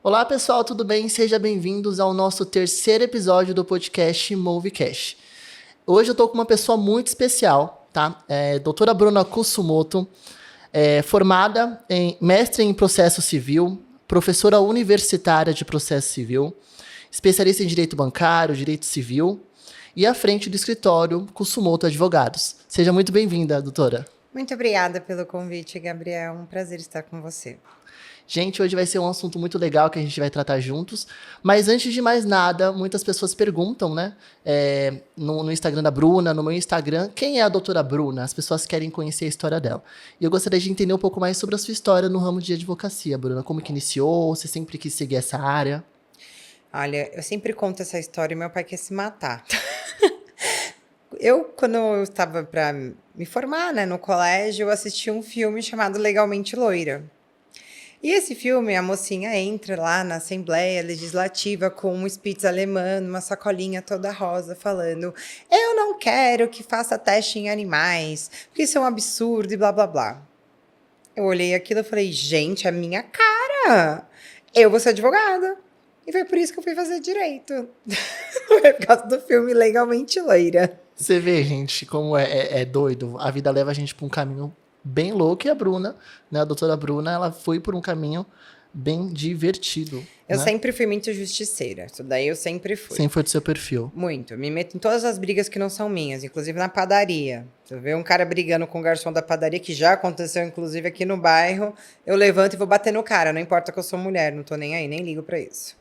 Olá pessoal, tudo bem? Sejam bem-vindos ao nosso terceiro episódio do podcast Movecast. Hoje eu estou com uma pessoa muito especial, tá? Doutora Bruna Kusumoto, formada em mestre em processo civil, professora universitária de processo civil, especialista em direito bancário, direito civil e à frente do escritório Kusumoto Advogados. Seja muito bem-vinda, doutora. Muito obrigada pelo convite, Gabriel. Um prazer estar com você. Gente, hoje vai ser um assunto muito legal que a gente vai tratar juntos. Mas antes de mais nada, muitas pessoas perguntam, né? No Instagram da Bruna, no meu Instagram, quem é a doutora Bruna? As pessoas querem conhecer a história dela. E eu gostaria de entender um pouco mais sobre a sua história no ramo de advocacia, Bruna. Como que iniciou? Você sempre quis seguir essa área? Olha, eu sempre conto essa história e meu pai quer se matar. Quando eu estava para me formar, né, no colégio, eu assisti um filme chamado Legalmente Loira. E esse filme, a mocinha entra lá na Assembleia Legislativa com um Spitz alemão, uma sacolinha toda rosa, falando: eu não quero que faça teste em animais, porque isso é um absurdo e blá, blá, blá. Eu olhei aquilo e falei: gente, é minha cara! Eu vou ser advogada. E foi por isso que eu fui fazer direito. Foi por causa do filme Legalmente Loira. Você vê, gente, como é doido. A vida leva a gente para um caminho bem louco e a Bruna, né, a doutora Bruna, ela foi por um caminho bem divertido. Eu né? sempre fui muito justiceira. Isso daí eu sempre fui. Sempre foi do seu perfil. Muito. Eu me meto em todas as brigas que não são minhas, inclusive na padaria. Se eu ver um cara brigando com o garçom da padaria, que já aconteceu, inclusive, aqui no bairro, eu levanto e vou bater no cara. Não importa que eu sou mulher, não tô nem aí, nem ligo pra isso.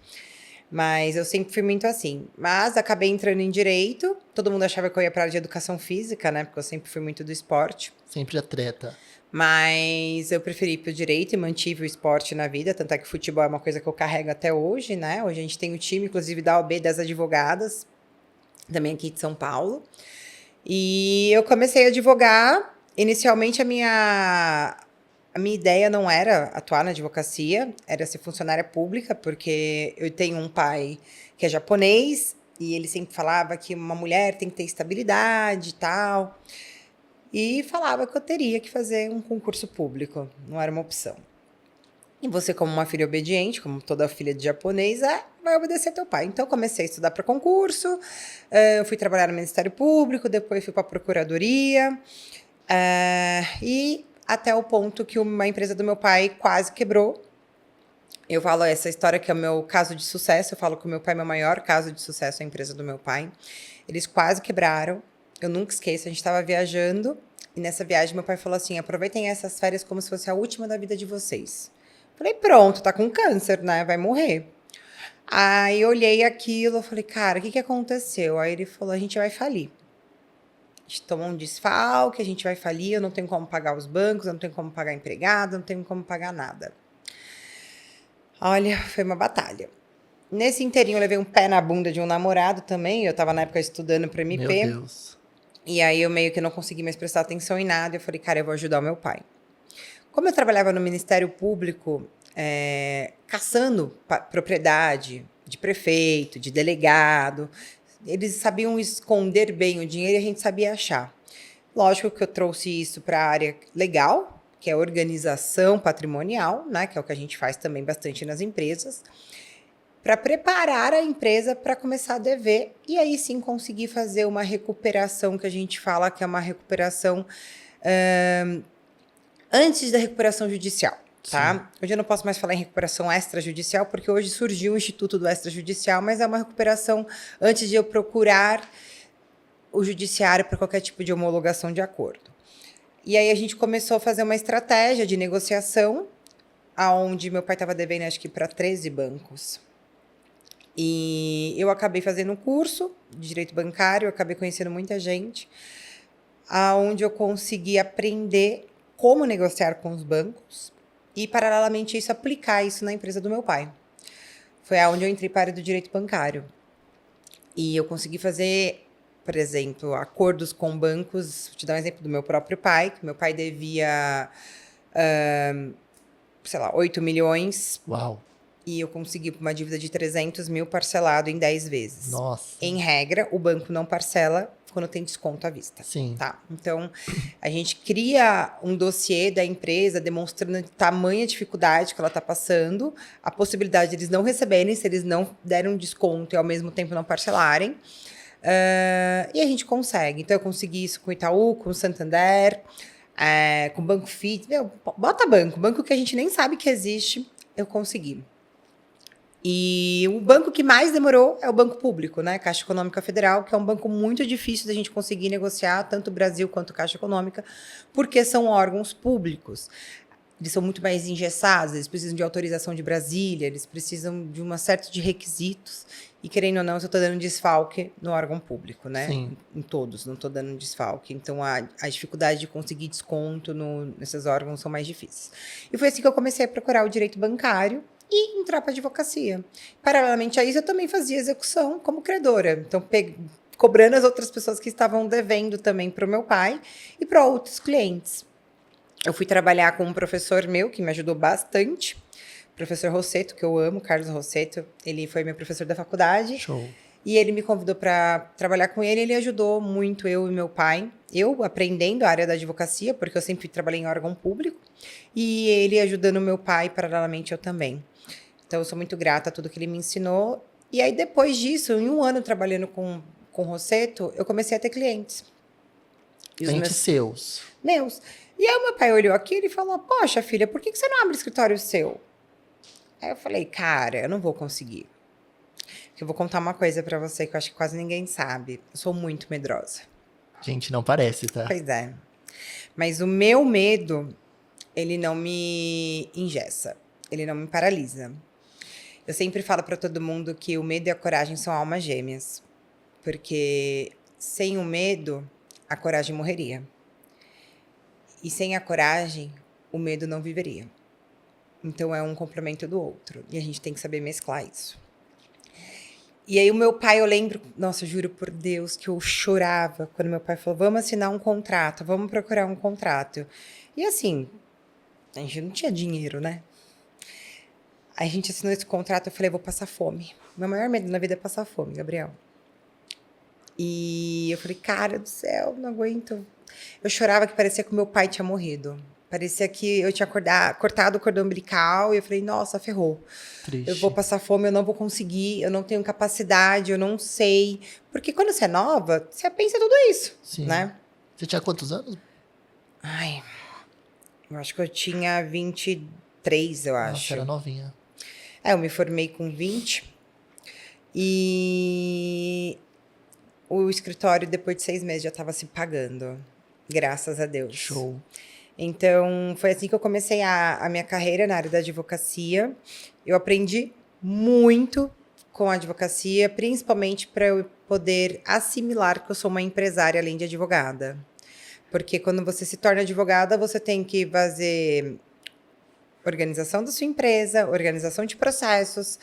Mas eu sempre fui muito assim. Mas acabei entrando em direito. Todo mundo achava que eu ia pra área de educação física, né? Porque eu sempre fui muito do esporte. Sempre atleta. Mas eu preferi ir pro direito e mantive o esporte na vida. Tanto é que o futebol é uma coisa que eu carrego até hoje, né? Hoje a gente tem o time, inclusive, da OAB das advogadas. Também aqui de São Paulo. E eu comecei a advogar. Inicialmente, a minha ideia não era atuar na advocacia, era ser funcionária pública, porque eu tenho um pai que é japonês e ele sempre falava que uma mulher tem que ter estabilidade e tal. E falava que eu teria que fazer um concurso público, não era uma opção. E você, como uma filha obediente, como toda filha de japonês, vai obedecer teu pai. Então, eu comecei a estudar para concurso, eu fui trabalhar no Ministério Público, depois fui para a Procuradoria, e até o ponto que uma empresa do meu pai quase quebrou. Eu falo essa história que é o meu caso de sucesso, eu falo que o meu pai é meu maior caso de sucesso, a empresa do meu pai. Eles quase quebraram, eu nunca esqueço, a gente estava viajando, e nessa viagem meu pai falou assim: aproveitem essas férias como se fosse a última da vida de vocês. Falei: pronto, tá com câncer, né? Vai morrer. Aí eu olhei aquilo, eu falei: cara, o que aconteceu? Aí ele falou: a gente vai falir. A gente tomou um desfalque, a gente vai falir, eu não tenho como pagar os bancos, eu não tenho como pagar empregado, eu não tenho como pagar nada. Olha, foi uma batalha. Nesse inteirinho eu levei um pé na bunda de um namorado também, eu tava na época estudando para MP. Meu Deus. E aí eu meio que não consegui mais prestar atenção em nada, eu falei: cara, eu vou ajudar o meu pai. Como eu trabalhava no Ministério Público, caçando propriedade de prefeito, de delegado, eles sabiam esconder bem o dinheiro e a gente sabia achar. Lógico que eu trouxe isso para a área legal, que é organização patrimonial, né, que é o que a gente faz também bastante nas empresas, para preparar a empresa para começar a dever e aí sim conseguir fazer uma recuperação que a gente fala que é uma recuperação antes da recuperação judicial. Tá? Sim. Hoje eu não posso mais falar em recuperação extrajudicial, porque hoje surgiu o Instituto do Extrajudicial, mas é uma recuperação antes de eu procurar o judiciário para qualquer tipo de homologação de acordo. E aí a gente começou a fazer uma estratégia de negociação, onde meu pai estava devendo, acho que para 13 bancos. E eu acabei fazendo um curso de direito bancário, eu acabei conhecendo muita gente, onde eu consegui aprender como negociar com os bancos e, paralelamente a isso, aplicar isso na empresa do meu pai. Foi onde eu entrei para a área do direito bancário. E eu consegui fazer, por exemplo, acordos com bancos. Vou te dar um exemplo do meu próprio pai, que meu pai devia, 8 milhões. Uau. E eu consegui uma dívida de 300 mil parcelado em 10 vezes. Nossa. Em regra, o banco não parcela quando tem desconto à vista. Sim. Tá? Então, a gente cria um dossiê da empresa demonstrando a tamanha dificuldade que ela está passando, a possibilidade de eles não receberem se eles não derem um desconto e ao mesmo tempo não parcelarem. E a gente consegue. Então, eu consegui isso com o Itaú, com o Santander, com o Banco Fit. Meu, bota banco que a gente nem sabe que existe, eu consegui. E o banco que mais demorou é o Banco Público, né? Caixa Econômica Federal, que é um banco muito difícil da gente conseguir negociar, tanto o Brasil quanto a Caixa Econômica, porque são órgãos públicos. Eles são muito mais engessados, eles precisam de autorização de Brasília, eles precisam de uma série de requisitos. E, querendo ou não, eu estou dando desfalque no órgão público, né? Sim. Em todos, não estou dando desfalque. Então, a dificuldade de conseguir desconto nesses órgãos são mais difíceis. E foi assim que eu comecei a procurar o direito bancário e entrar para a advocacia. Paralelamente a isso, eu também fazia execução como credora. Então, cobrando as outras pessoas que estavam devendo também para o meu pai e para outros clientes. Eu fui trabalhar com um professor meu que me ajudou bastante, professor Rosseto, que eu amo, Carlos Rosseto. Ele foi meu professor da faculdade. Show. E ele me convidou para trabalhar com ele. Ele ajudou muito eu e meu pai. Eu aprendendo a área da advocacia, porque eu sempre trabalhei em órgão público. E ele ajudando meu pai, paralelamente eu também. Então, eu sou muito grata a tudo que ele me ensinou. E aí, depois disso, em um ano trabalhando com o Rosseto, eu comecei a ter clientes. E Clientes seus. Meus. E aí, o meu pai olhou aquilo e falou, poxa, filha, por que você não abre escritório seu? Aí eu falei, cara, eu não vou conseguir. Eu vou contar uma coisa pra você que eu acho que quase ninguém sabe. Eu sou muito medrosa. Gente, não parece, tá? Pois é. Mas o meu medo, ele não me engessa. Ele não me paralisa. Eu sempre falo pra todo mundo que o medo e a coragem são almas gêmeas. Porque sem o medo, a coragem morreria. E sem a coragem, o medo não viveria. Então, é um complemento do outro. E a gente tem que saber mesclar isso. E aí, o meu pai, eu lembro... Nossa, eu juro por Deus que eu chorava quando meu pai falou, vamos assinar um contrato, vamos procurar um contrato. E assim, a gente não tinha dinheiro, né? Aí a gente assinou esse contrato, eu falei, vou passar fome. Meu maior medo na vida é passar fome, Gabriel. E eu falei, cara do céu, não aguento. Eu chorava que parecia que o meu pai tinha morrido. Parecia que eu tinha cortado o cordão umbilical e eu falei, nossa, ferrou. Triste. Eu vou passar fome, eu não vou conseguir, eu não tenho capacidade, eu não sei. Porque quando você é nova, você pensa tudo isso, Sim. né? Você tinha quantos anos? Ai, eu acho que eu tinha 23, eu acho. Nossa, era novinha. Eu me formei com 20 e o escritório, depois de 6 meses, já estava se pagando. Graças a Deus. Show. Então, foi assim que eu comecei a minha carreira na área da advocacia. Eu aprendi muito com a advocacia, principalmente para eu poder assimilar que eu sou uma empresária além de advogada. Porque quando você se torna advogada, você tem que fazer organização da sua empresa, organização de processos,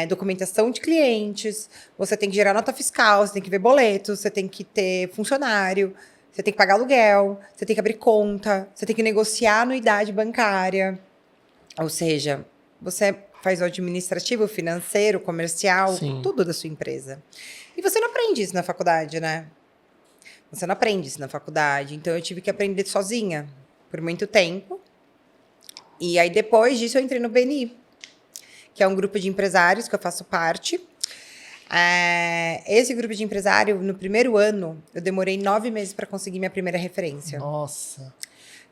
documentação de clientes, você tem que gerar nota fiscal, você tem que ver boletos, você tem que ter funcionário, você tem que pagar aluguel, você tem que abrir conta, você tem que negociar anuidade bancária. Ou seja, você faz o administrativo, o financeiro, o comercial, Sim. tudo da sua empresa. E você não aprende isso na faculdade, né? Você não aprende isso na faculdade. Então, eu tive que aprender sozinha por muito tempo. E aí, depois disso, eu entrei no BNI, que é um grupo de empresários que eu faço parte. Esse grupo de empresário, no primeiro ano, eu demorei 9 meses para conseguir minha primeira referência. Nossa.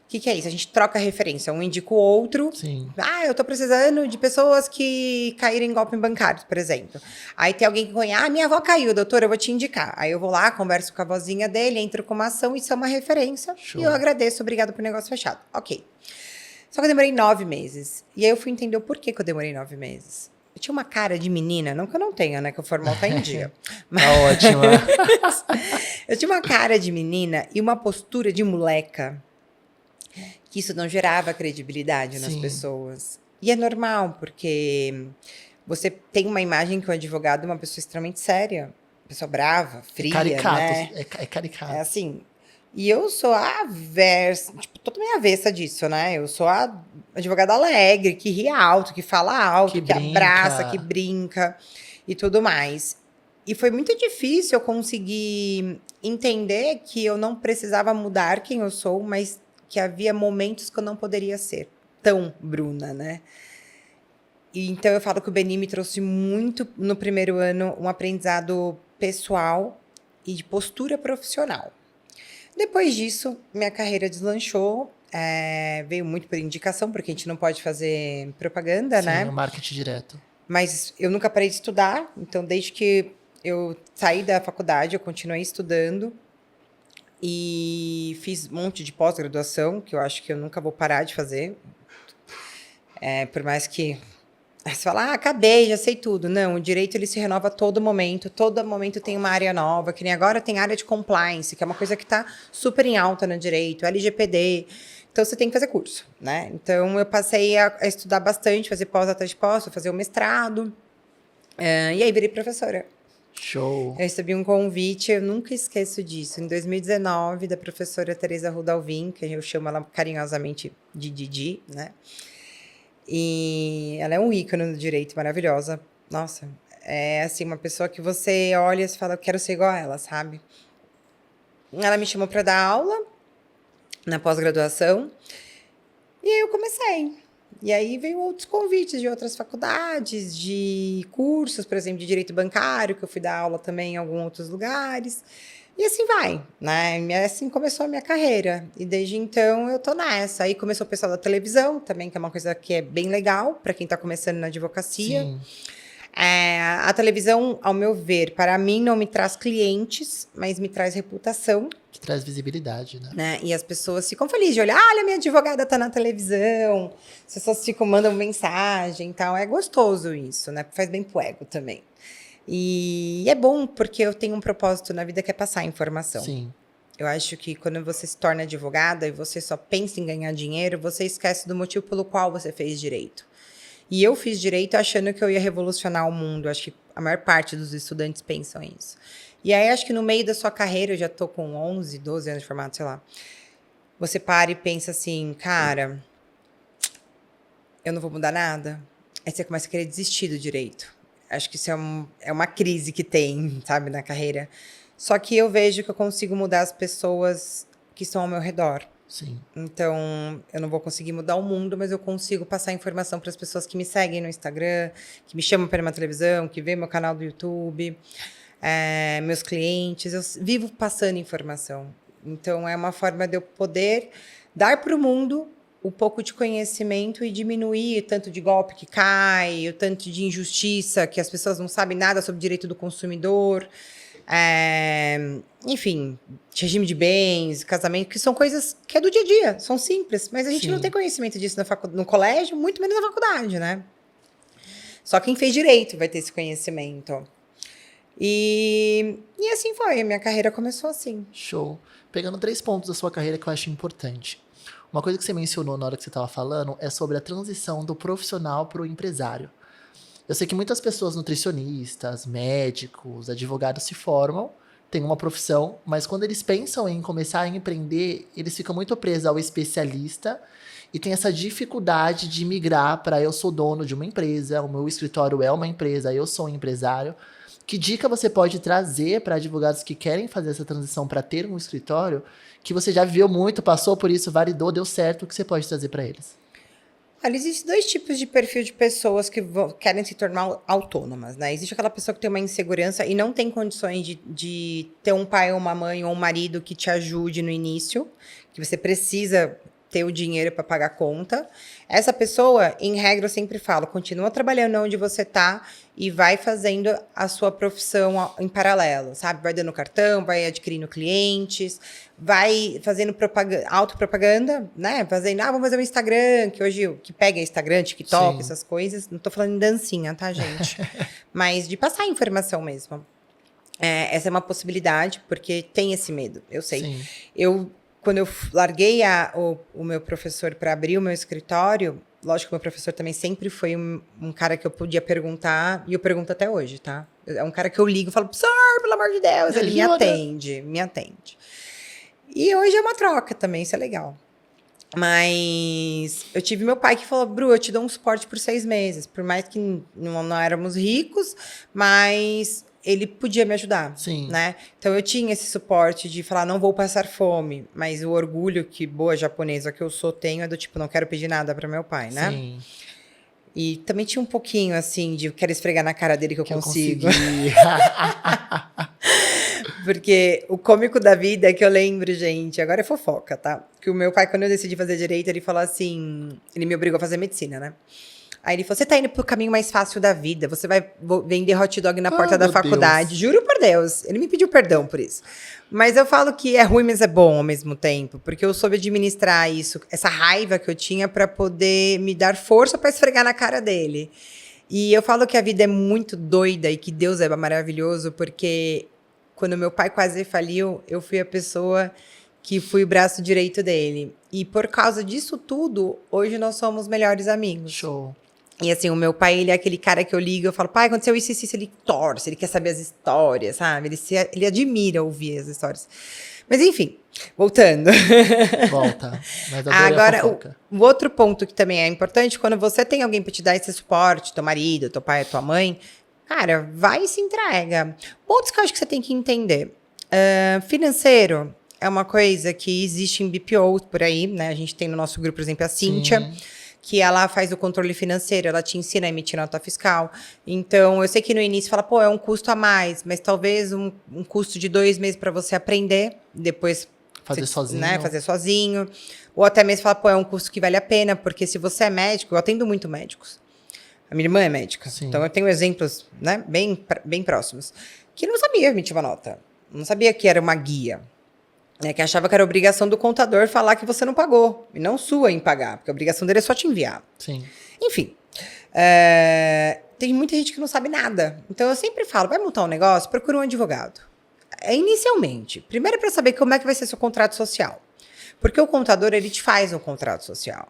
O que é isso? A gente troca a referência, um indica o outro. Sim. Eu tô precisando de pessoas que caíram em golpe bancário, por exemplo. Aí tem alguém que conhece, minha avó caiu, doutora, eu vou te indicar. Aí eu vou lá, converso com a vozinha dele, entro com uma ação, isso é uma referência. Show. E eu agradeço, obrigado por negócio fechado. Ok. Só que eu demorei 9 meses. E aí eu fui entender o porquê que eu demorei 9 meses. Eu tinha uma cara de menina, não que eu não tenha, né? Que o formal tá em dia. Mas... Tá ótima. Eu tinha uma cara de menina e uma postura de moleca. Que isso não gerava credibilidade nas pessoas. E é normal, porque você tem uma imagem que o advogado é uma pessoa extremamente séria. Uma pessoa brava, fria, caricato, né? É caricato. É assim... E eu sou a totalmente avessa disso, né? Eu sou a advogada alegre, que ri alto, que fala alto, que abraça, que brinca e tudo mais. E foi muito difícil eu conseguir entender que eu não precisava mudar quem eu sou, mas que havia momentos que eu não poderia ser tão Bruna, né? E então eu falo que o Beni me trouxe muito no primeiro ano um aprendizado pessoal e de postura profissional. Depois disso, minha carreira deslanchou, veio muito por indicação, porque a gente não pode fazer propaganda, Sim, né? o marketing direto. Mas eu nunca parei de estudar, então desde que eu saí da faculdade, eu continuei estudando e fiz um monte de pós-graduação, que eu acho que eu nunca vou parar de fazer. Por mais que você fala, acabei, já sei tudo. Não, o direito ele se renova a todo momento tem uma área nova, que nem agora tem área de compliance, que é uma coisa que está super em alta no direito, LGPD. Então, você tem que fazer curso, né? Então, eu passei a estudar bastante, fazer pós atrás de pós, fazer o mestrado. E aí, virei professora. Show. Eu recebi um convite, eu nunca esqueço disso, em 2019, da professora Teresa Rudalvin, que eu chamo ela carinhosamente de Didi, né? E ela é um ícone do direito, maravilhosa. Nossa, é assim, uma pessoa que você olha e fala, eu quero ser igual a ela, sabe? Ela me chamou para dar aula na pós-graduação e aí eu comecei. E aí veio outros convites de outras faculdades, de cursos, por exemplo, de direito bancário, que eu fui dar aula também em alguns outros lugares. E assim vai, né? E assim começou a minha carreira. E desde então eu tô nessa. Aí começou o pessoal da televisão também, que é uma coisa que é bem legal para quem tá começando na advocacia. Sim. A televisão, ao meu ver, para mim não me traz clientes, mas me traz reputação, Que traz visibilidade, né? né? E as pessoas ficam felizes de olhar, olha, minha advogada tá na televisão. As pessoas ficam, mandam mensagem e tal. É gostoso isso, né? Faz bem pro ego também. E é bom porque eu tenho um propósito na vida que é passar informação. Sim. Eu acho que quando você se torna advogada e você só pensa em ganhar dinheiro, você esquece do motivo pelo qual você fez direito. E eu fiz direito achando que eu ia revolucionar o mundo. Acho que a maior parte dos estudantes pensam isso. E aí, acho que no meio da sua carreira, eu já tô com 11, 12 anos de formato, sei lá. Você para e pensa assim, cara, eu não vou mudar nada. Aí você começa a querer desistir do direito. Acho que isso é uma crise que tem, sabe, na carreira. Só que eu vejo que eu consigo mudar as pessoas que estão ao meu redor. Sim. Então, eu não vou conseguir mudar o mundo, mas eu consigo passar informação para as pessoas que me seguem no Instagram, que me chamam para uma televisão, que vê meu canal do YouTube, meus clientes. Eu vivo passando informação. Então, é uma forma de eu poder dar para o mundo um pouco de conhecimento e diminuir o tanto de golpe que cai, o tanto de injustiça, que as pessoas não sabem nada sobre direito do consumidor. Enfim, regime de bens, casamento, que são coisas que é do dia a dia, são simples, mas a gente não tem conhecimento disso no colégio, muito menos na faculdade, né? Só quem fez direito vai ter esse conhecimento. E assim foi, a minha carreira começou assim. Show. Pegando 3 pontos da sua carreira que eu acho importante. Uma coisa que você mencionou na hora que você estava falando é sobre a transição do profissional para o empresário. Eu sei que muitas pessoas, nutricionistas, médicos, advogados, se formam, têm uma profissão, mas quando eles pensam em começar a empreender, eles ficam muito presos ao especialista e tem essa dificuldade de migrar para eu sou dono de uma empresa, o meu escritório é uma empresa, eu sou um empresário. Que dica você pode trazer para advogados que querem fazer essa transição para ter um escritório, que você já viveu muito, passou por isso, validou, deu certo, o que você pode trazer para eles? Olha, existem 2 tipos de perfil de pessoas que querem se tornar autônomas, né? Existe aquela pessoa que tem uma insegurança e não tem condições de ter um pai ou uma mãe ou um marido que te ajude no início, que você precisa ter o dinheiro para pagar a conta. Essa pessoa, em regra, eu sempre falo, continua trabalhando onde você está e vai fazendo a sua profissão em paralelo, sabe? Vai dando cartão, vai adquirindo clientes, vai fazendo autopropaganda, né? Fazendo, vamos fazer um Instagram, que hoje o que pega é Instagram, TikTok, Sim. essas coisas. Não tô falando em dancinha, tá, gente? Mas de passar informação mesmo. Essa é uma possibilidade, porque tem esse medo, eu sei. Sim. Quando eu larguei o meu professor para abrir o meu escritório, lógico que o meu professor também sempre foi um cara que eu podia perguntar, e eu pergunto até hoje, tá? É um cara que eu ligo e falo, professor, pelo amor de Deus, ele me atende. E hoje é uma troca também, isso é legal. Mas eu tive meu pai que falou, Bru, eu te dou um suporte por 6 meses, por mais que não éramos ricos, mas ele podia me ajudar, Sim. né? Então eu tinha esse suporte de falar, não vou passar fome, mas o orgulho que boa japonesa que eu sou tenho é do tipo, não quero pedir nada para meu pai, né? Sim. E também tinha um pouquinho assim de quero esfregar na cara dele que eu consigo. Eu consegui. Porque o cômico da vida é que eu lembro, gente, agora é fofoca, tá? Que o meu pai, quando eu decidi fazer direito, ele falou assim, ele me obrigou a fazer medicina, né? Aí ele falou, você tá indo pro caminho mais fácil da vida, você vai vender hot dog na porta da meu faculdade. Deus. Juro por Deus, ele me pediu perdão por isso. Mas eu falo que é ruim, mas é bom ao mesmo tempo, porque eu soube administrar isso, essa raiva que eu tinha pra poder me dar força pra esfregar na cara dele. E eu falo que a vida é muito doida e que Deus é maravilhoso, porque quando meu pai quase faliu, eu fui a pessoa que fui o braço direito dele. E por causa disso tudo, hoje nós somos melhores amigos. Show. E assim, o meu pai, ele é aquele cara que eu ligo, eu falo, pai, aconteceu isso, ele torce, ele quer saber as histórias, sabe? Ele admira ouvir as histórias. Mas enfim, voltando. Volta. Mas Agora, o outro ponto que também é importante, quando você tem alguém para te dar esse suporte, teu marido, teu pai, tua mãe, cara, vai e se entrega. Pontos que eu acho que você tem que entender. Financeiro é uma coisa que existe em BPO por aí, né? A gente tem no nosso grupo, por exemplo, a Cíntia. Sim. Que ela faz o controle financeiro, ela te ensina a emitir nota fiscal. Então, eu sei que no início fala, pô, é um custo a mais, mas talvez um custo de 2 meses para você aprender, depois Fazer sozinho. Né, fazer sozinho. Ou até mesmo fala, pô, é um custo que vale a pena, porque se você é médico, eu atendo muito médicos. A minha irmã é médica, Sim. então eu tenho exemplos, né, bem próximos, que não sabia emitir uma nota, não sabia que era uma guia. Que achava que era obrigação do contador falar que você não pagou, e não sua em pagar, porque a obrigação dele é só te enviar. Sim. Enfim, tem muita gente que não sabe nada. Então, eu sempre falo, vai montar um negócio, procura um advogado. Inicialmente, primeiro para saber como é que vai ser seu contrato social. Porque o contador, ele te faz um contrato social.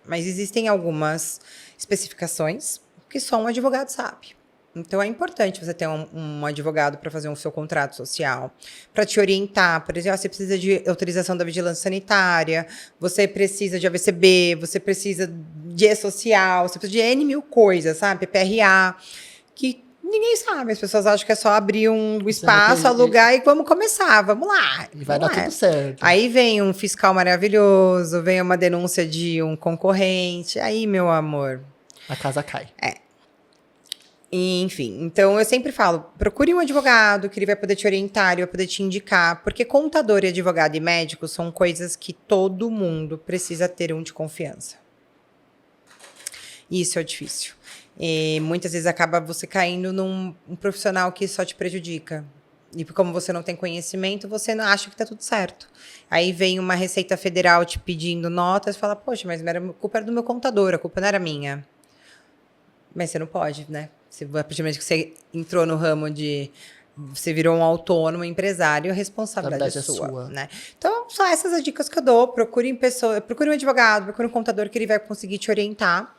Mas existem algumas especificações que só um advogado sabe. Então, é importante você ter um advogado para fazer o seu contrato social, para te orientar. Por exemplo, você precisa de autorização da vigilância sanitária, você precisa de AVCB, você precisa de E-Social, você precisa de N mil coisas, sabe? PPRA, que ninguém sabe. As pessoas acham que é só abrir um espaço, alugar e vamos começar, vamos lá. E vai dar tudo certo. Aí vem um fiscal maravilhoso, vem uma denúncia de um concorrente, aí, meu amor... A casa cai. Enfim, então eu sempre falo, procure um advogado que ele vai poder te orientar, ele vai poder te indicar, porque contador e advogado e médico são coisas que todo mundo precisa ter um de confiança. Isso é difícil. E muitas vezes acaba você caindo num profissional que só te prejudica. E como você não tem conhecimento, você não acha que tá tudo certo. Aí vem uma Receita Federal te pedindo notas, fala, poxa, mas a culpa era do meu contador, a culpa não era minha. Mas você não pode, né? A partir do momento que você entrou no ramo de... Você virou um autônomo, empresário, a responsabilidade é sua. Né? Então, são essas as dicas que eu dou. Procure um advogado, procure um contador que ele vai conseguir te orientar.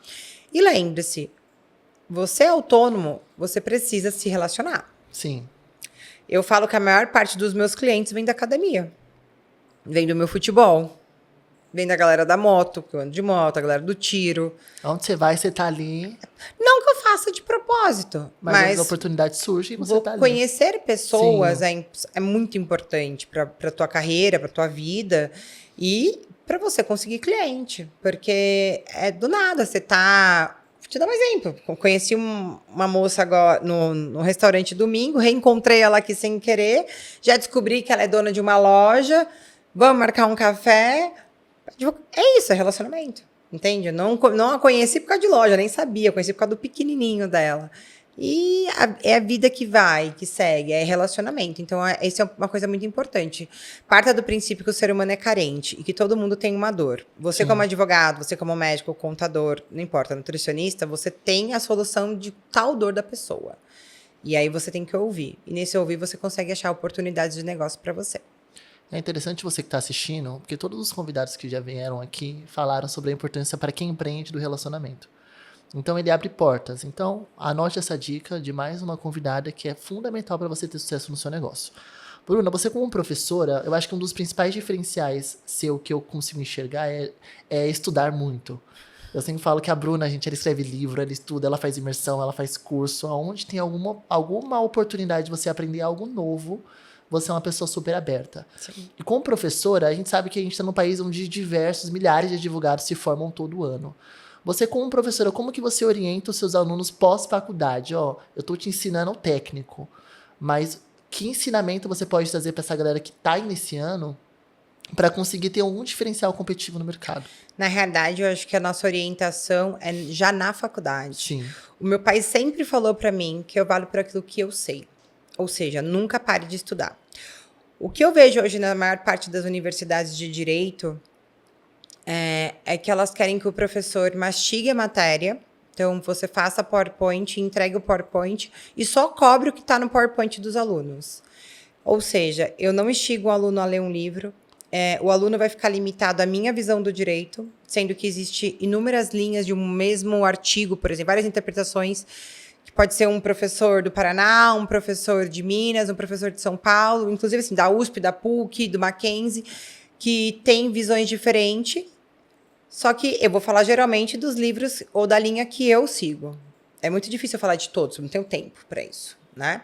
E lembre-se, você é autônomo, você precisa se relacionar. Sim. Eu falo que a maior parte dos meus clientes vem da academia. Vem do meu futebol. Vem da galera da moto, que eu ando de moto, a galera do tiro. Onde você vai, você tá ali. Não que eu faça de propósito, mas as oportunidades surgem e você tá ali. Conhecer pessoas é muito importante para tua carreira, para tua vida e para você conseguir cliente. Porque é do nada, você tá... Vou te dar um exemplo. Eu conheci uma moça agora no restaurante domingo, reencontrei ela aqui sem querer, já descobri que ela é dona de uma loja, vamos marcar um café... É isso, é relacionamento, entende? Não a conheci por causa de loja, nem sabia, conheci por causa do pequenininho dela. E é a vida que vai, que segue, é relacionamento. Então, isso é uma coisa muito importante. Parta do princípio que o ser humano é carente e que todo mundo tem uma dor. Você como advogado, você como médico, contador, não importa, nutricionista, você tem a solução de tal dor da pessoa. E aí você tem que ouvir. E nesse ouvir você consegue achar oportunidades de negócio para você. É interessante você que está assistindo, porque todos os convidados que já vieram aqui falaram sobre a importância para quem empreende do relacionamento. Então, ele abre portas. Então, anote essa dica de mais uma convidada que é fundamental para você ter sucesso no seu negócio. Bruna, você como professora, eu acho que um dos principais diferenciais seu que eu consigo enxergar é estudar muito. Eu sempre falo que a Bruna, gente, ela escreve livro, ela estuda, ela faz imersão, ela faz curso. Aonde tem alguma oportunidade de você aprender algo novo, você é uma pessoa super aberta. Sim. E como professora, a gente sabe que a gente está num país onde diversos, milhares de advogados se formam todo ano. Você, como professora, como que você orienta os seus alunos pós-faculdade? Ó, eu estou te ensinando o técnico, mas que ensinamento você pode trazer para essa galera que está iniciando para conseguir ter algum diferencial competitivo no mercado? Na realidade, eu acho que a nossa orientação é já na faculdade. Sim. O meu pai sempre falou para mim que eu valho por aquilo que eu sei. Ou seja, nunca pare de estudar. O que eu vejo hoje na maior parte das universidades de direito é que elas querem que o professor mastigue a matéria. Então, você faça PowerPoint, entregue o PowerPoint e só cobre o que está no PowerPoint dos alunos. Ou seja, eu não instigo o aluno a ler um livro. O aluno vai ficar limitado à minha visão do direito, sendo que existe inúmeras linhas de um mesmo artigo, por exemplo, várias interpretações, que pode ser um professor do Paraná, um professor de Minas, um professor de São Paulo, inclusive assim, da USP, da PUC, do Mackenzie, que tem visões diferentes. Só que eu vou falar geralmente dos livros ou da linha que eu sigo. É muito difícil eu falar de todos, eu não tenho tempo para isso, né?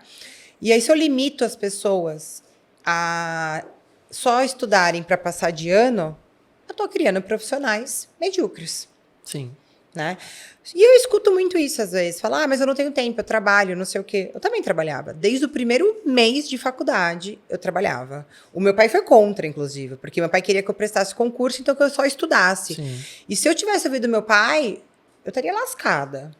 E aí, se eu limito as pessoas a só estudarem para passar de ano, eu estou criando profissionais medíocres, Sim. né? E eu escuto muito isso às vezes. Falar, mas eu não tenho tempo, eu trabalho, não sei o quê. Eu também trabalhava. Desde o primeiro mês de faculdade, eu trabalhava. O meu pai foi contra, inclusive, porque meu pai queria que eu prestasse concurso, então que eu só estudasse. Sim. E se eu tivesse ouvido meu pai, eu estaria lascada.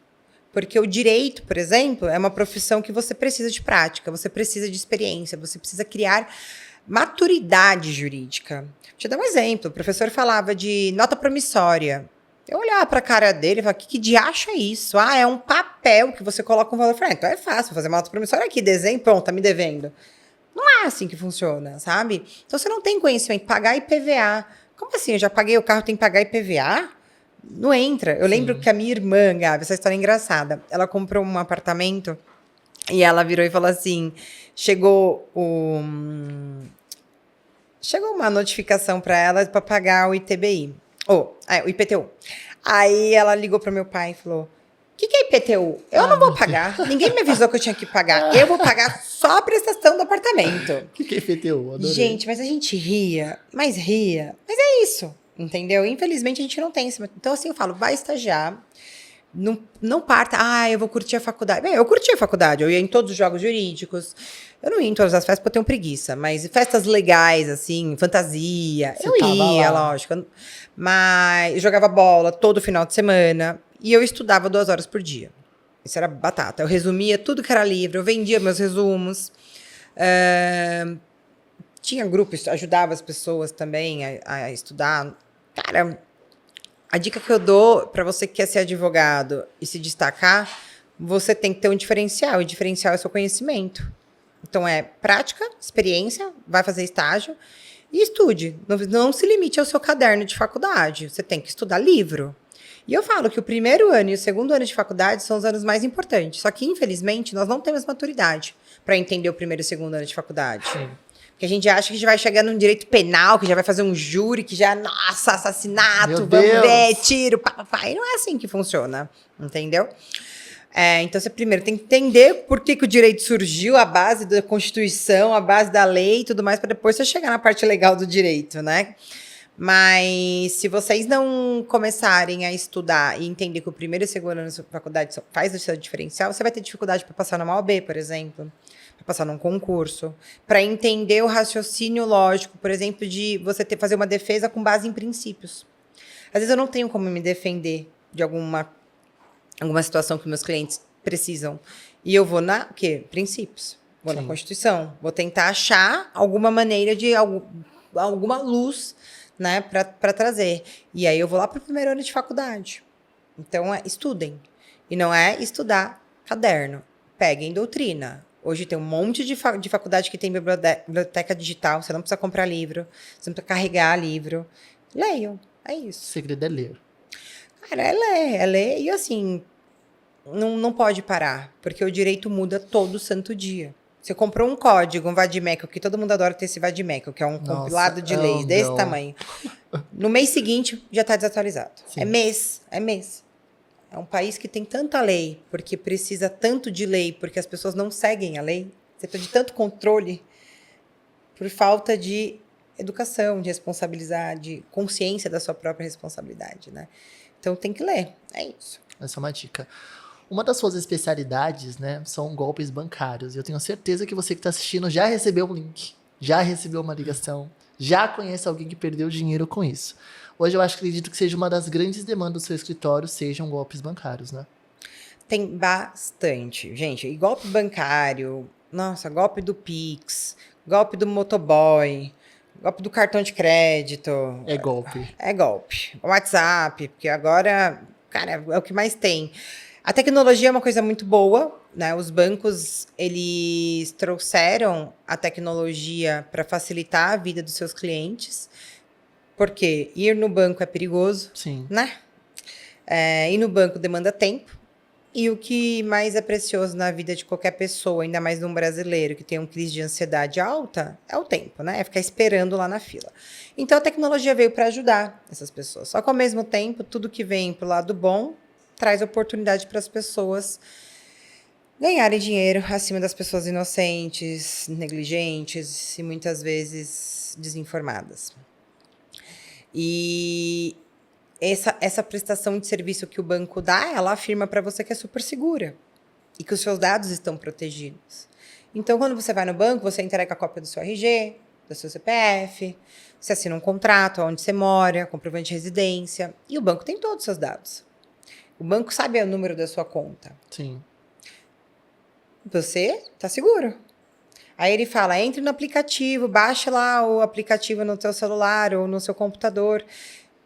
Porque o direito, por exemplo, é uma profissão que você precisa de prática, você precisa de experiência, você precisa criar maturidade jurídica. Deixa eu dar um exemplo. O professor falava de nota promissória. Eu olhava para a cara dele e falava, que diacho é isso? Ah, é um papel que você coloca um valor. Eu falei, então é fácil fazer uma nota promissória aqui, desenho, pronto, tá me devendo. Não é assim que funciona, sabe? Então você não tem conhecimento. Pagar IPVA. Como assim? Eu já paguei o carro, tem que pagar IPVA? Não entra. Eu lembro que a minha irmã, Gabi, essa história é engraçada. Ela comprou um apartamento e ela virou e falou assim: chegou uma notificação para ela para pagar o ITBI. O IPTU. Aí ela ligou para meu pai e falou: o que é IPTU? Eu não vou pagar. Ninguém me avisou que eu tinha que pagar. Eu vou pagar só a prestação do apartamento. O que é IPTU? Adorei. Gente, mas a gente ria. Mas é isso. Entendeu? Infelizmente a gente não tem isso. Então, assim, eu falo, vai estagiar. Não parta, eu vou curtir a faculdade. Bem, eu curti a faculdade, eu ia em todos os jogos jurídicos. Eu não ia em todas as festas porque eu tenho preguiça, mas festas legais, assim, fantasia, Você eu ia, lá. lógico. Mas eu jogava bola todo final de semana e eu estudava 2 horas por dia. Isso era batata. Eu resumia tudo que era livro, eu vendia meus resumos. Tinha grupos, ajudava as pessoas também a estudar. Cara, a dica que eu dou para você que quer ser advogado e se destacar, você tem que ter um diferencial. E diferencial é o seu conhecimento. Então, é prática, experiência, vai fazer estágio e estude. Não se limite ao seu caderno de faculdade. Você tem que estudar livro. E eu falo que o primeiro ano e o segundo ano de faculdade são os anos mais importantes. Só que, infelizmente, nós não temos maturidade para entender o primeiro e o segundo ano de faculdade. Sim. Porque a gente acha que a gente vai chegar num direito penal, que já vai fazer um júri, que já, nossa, assassinato, vamos ver, tiro, papapá. E não é assim que funciona, entendeu? Então, você primeiro tem que entender por que o direito surgiu, a base da Constituição, a base da lei e tudo mais, para depois você chegar na parte legal do direito, né? Mas se vocês não começarem a estudar e entender que o primeiro e o segundo ano da faculdade faz o seu diferencial, você vai ter dificuldade para passar numa OAB, por exemplo. Passar num concurso, para entender o raciocínio lógico, por exemplo, de você fazer uma defesa com base em princípios. Às vezes eu não tenho como me defender de alguma situação que meus clientes precisam. E eu vou na princípios. Vou na Constituição. Vou tentar achar alguma maneira de alguma luz, né, para trazer. E aí eu vou lá para o primeiro ano de faculdade. Então, estudem. E não é estudar caderno. Peguem doutrina. Hoje tem um monte de faculdade que tem biblioteca digital. Você não precisa comprar livro. Você não precisa carregar livro. Leiam. É isso. O segredo é ler. Cara, é ler. E assim, não pode parar. Porque o direito muda todo santo dia. Você comprou um código, um vade-mecum, que todo mundo adora ter esse vade-mecum, que é um compilado de leis desse tamanho. No mês seguinte, já está desatualizado. Sim. É mês. É um país que tem tanta lei, porque precisa tanto de lei, porque as pessoas não seguem a lei. Você precisa de tanto controle por falta de educação, de responsabilidade, de consciência da sua própria responsabilidade, né? Então tem que ler, é isso. Essa é uma dica. Uma das suas especialidades, né, são golpes bancários. Eu tenho certeza que você que está assistindo já recebeu um link, já recebeu uma ligação, já conhece alguém que perdeu dinheiro com isso. Hoje eu acredito que seja uma das grandes demandas do seu escritório, sejam golpes bancários, né? Tem bastante, gente. E golpe bancário, nossa, golpe do Pix, golpe do motoboy, golpe do cartão de crédito. É golpe. É golpe. WhatsApp, porque agora, cara, é o que mais tem. A tecnologia é uma coisa muito boa, né? Os bancos, eles trouxeram a tecnologia para facilitar a vida dos seus clientes, porque ir no banco é perigoso, Sim. né? Ir no banco demanda tempo, e o que mais é precioso na vida de qualquer pessoa, ainda mais num brasileiro que tem uma crise de ansiedade alta, é o tempo, né? É ficar esperando lá na fila. Então a tecnologia veio para ajudar essas pessoas. Só que ao mesmo tempo, tudo que vem pro lado bom traz oportunidade para as pessoas ganharem dinheiro acima das pessoas inocentes, negligentes e muitas vezes desinformadas. E essa prestação de serviço que o banco dá, ela afirma para você que é super segura e que os seus dados estão protegidos. Então, quando você vai no banco, você entrega a cópia do seu RG, do seu CPF, você assina um contrato onde você mora, comprovante de residência, e o banco tem todos os seus dados. O banco sabe o número da sua conta. Sim. Você está seguro. Aí ele fala, entre no aplicativo, baixe lá o aplicativo no teu celular ou no seu computador,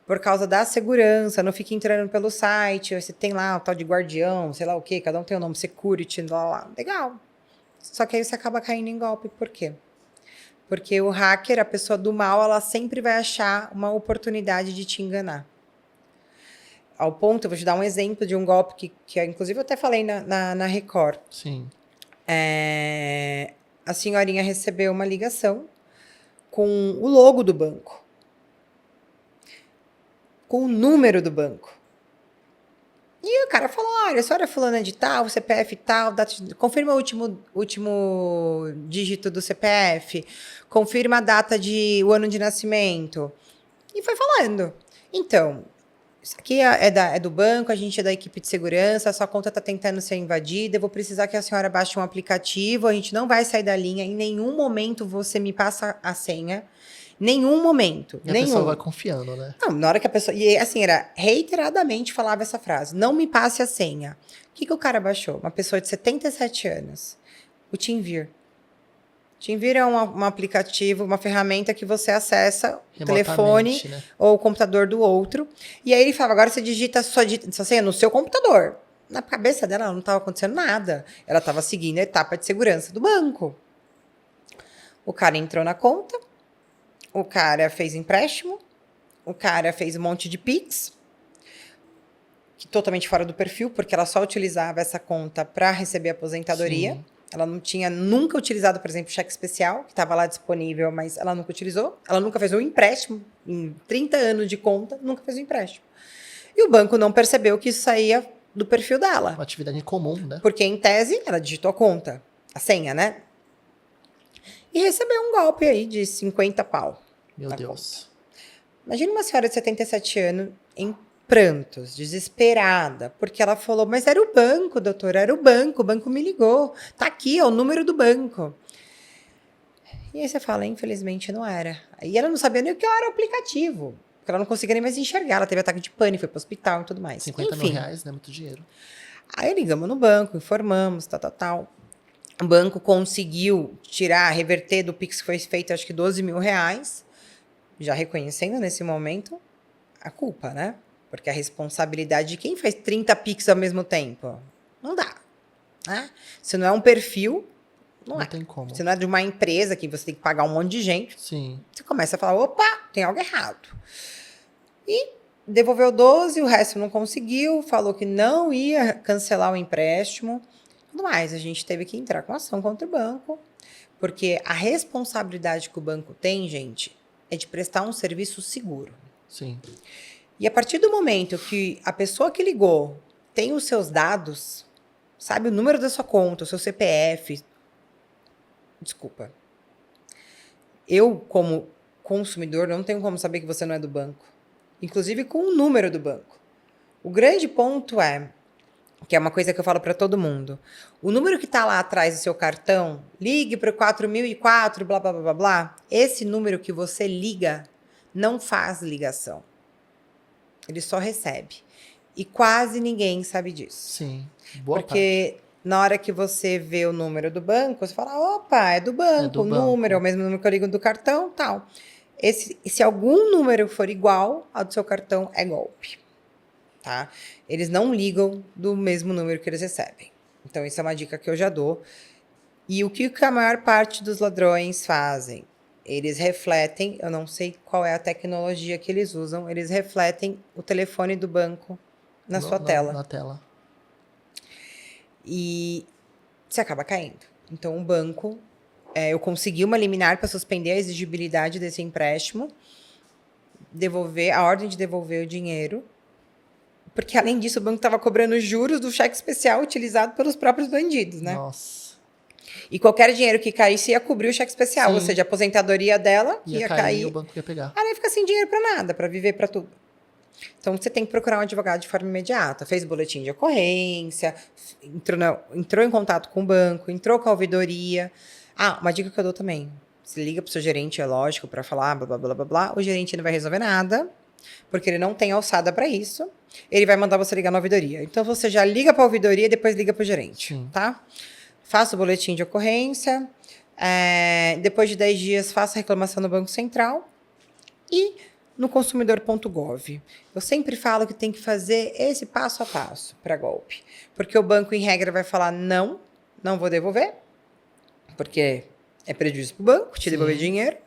por causa da segurança, não fique entrando pelo site, você tem lá o tal de guardião, sei lá o quê, cada um tem o nome, security, lá. Legal. Só que aí você acaba caindo em golpe. Por quê? Porque o hacker, a pessoa do mal, ela sempre vai achar uma oportunidade de te enganar. Ao ponto, eu vou te dar um exemplo de um golpe que inclusive eu até falei na Record. Sim. A senhorinha recebeu uma ligação com o logo do banco, com o número do banco. E o cara falou, olha, a senhora é fulana de tal, CPF tal, confirma o último dígito do CPF, confirma a data o ano de nascimento. E foi falando. Então, isso aqui é do banco, a gente é da equipe de segurança, a sua conta está tentando ser invadida, eu vou precisar que a senhora baixe um aplicativo, a gente não vai sair da linha, em nenhum momento você me passa a senha, nenhum momento. E a pessoa vai confiando, né? Não, na hora que a pessoa... E assim, era reiteradamente falava essa frase, não me passe a senha. O que o cara baixou? Uma pessoa de 77 anos. O TeamViewer. TeamViewer é um aplicativo, uma ferramenta que você acessa o telefone, né, ou o computador do outro. E aí ele falava, agora você digita sua senha no seu computador. Na cabeça dela não estava acontecendo nada. Ela estava seguindo a etapa de segurança do banco. O cara entrou na conta, o cara fez empréstimo, o cara fez um monte de Pix, que totalmente fora do perfil, porque ela só utilizava essa conta para receber aposentadoria. Sim. Ela não tinha nunca utilizado, por exemplo, o cheque especial, que estava lá disponível, mas ela nunca utilizou. Ela nunca fez um empréstimo. Em 30 anos de conta, nunca fez um empréstimo. E o banco não percebeu que isso saía do perfil dela. Uma atividade comum, né? Porque, em tese, ela digitou a conta, a senha, né? E recebeu um golpe aí de 50 pau. Meu Deus. Conta. Imagina uma senhora de 77 anos em prantos, desesperada, porque ela falou, mas era o banco, doutor, era o banco me ligou, tá aqui, ó, o número do banco. E aí você fala, infelizmente não era. E ela não sabia nem o que era o aplicativo, porque ela não conseguia nem mais enxergar, ela teve ataque de pânico, foi pro hospital e tudo mais. 50 mil reais, né? Muito dinheiro. Aí ligamos no banco, informamos, tal. O banco conseguiu reverter do Pix que foi feito, acho que 12 mil reais, já reconhecendo nesse momento a culpa, né? Porque a responsabilidade de quem faz 30 Pix ao mesmo tempo, não dá. Né? Se não é um perfil, não tem como. Se não é de uma empresa que você tem que pagar um monte de gente, sim, você começa a falar, opa, tem algo errado. E devolveu 12, o resto não conseguiu, falou que não ia cancelar o empréstimo. Tudo mais, a gente teve que entrar com ação contra o banco Porque a responsabilidade que o banco tem, gente, é de prestar um serviço seguro. Sim. E a partir do momento que a pessoa que ligou tem os seus dados, sabe o número da sua conta, o seu CPF. Desculpa. Eu, como consumidor, não tenho como saber que você não é do banco. Inclusive com o número do banco. O grande ponto é, que é uma coisa que eu falo para todo mundo, o número que está lá atrás do seu cartão, ligue para o 4004, blá, blá, blá, blá, blá, esse número que você liga não faz ligação. Ele só recebe. E quase ninguém sabe disso. Sim. Boa Porque parte. na hora que você vê o número do banco, você fala, opa, é do banco, do o número, é o mesmo número que eu ligo do cartão, tal. Se algum número for igual ao do seu cartão, é golpe. Tá? Eles não ligam do mesmo número que eles recebem. Então, isso é uma dica que eu já dou. E o que a maior parte dos ladrões fazem? Eles refletem, eu não sei qual é a tecnologia que eles usam, eles refletem o telefone do banco na sua tela. Na tela. E você acaba caindo. Então, o banco, eu consegui uma liminar para suspender a exigibilidade desse empréstimo, a ordem de devolver o dinheiro, porque, além disso, o banco estava cobrando juros do cheque especial utilizado pelos próprios bandidos, né? Nossa. E qualquer dinheiro que caísse ia cobrir o cheque especial, Sim. ou seja, a aposentadoria dela ia cair. O banco ia pegar. Ela ia ficar sem dinheiro para nada, para viver para tudo. Então, você tem que procurar um advogado de forma imediata. Fez boletim de ocorrência, entrou em contato com o banco, entrou com a ouvidoria. Uma dica que eu dou também. Você liga para o seu gerente, é lógico, para falar blá, blá, blá, blá, blá. O gerente não vai resolver nada, porque ele não tem alçada para isso. Ele vai mandar você ligar na ouvidoria. Então, você já liga para a ouvidoria e depois liga para o gerente, tá? Faça o boletim de ocorrência. Depois de 10 dias, faça a reclamação no Banco Central. E no consumidor.gov. Eu sempre falo que tem que fazer esse passo a passo para golpe. Porque o banco, em regra, vai falar não vou devolver, porque é prejuízo para o banco te devolver dinheiro,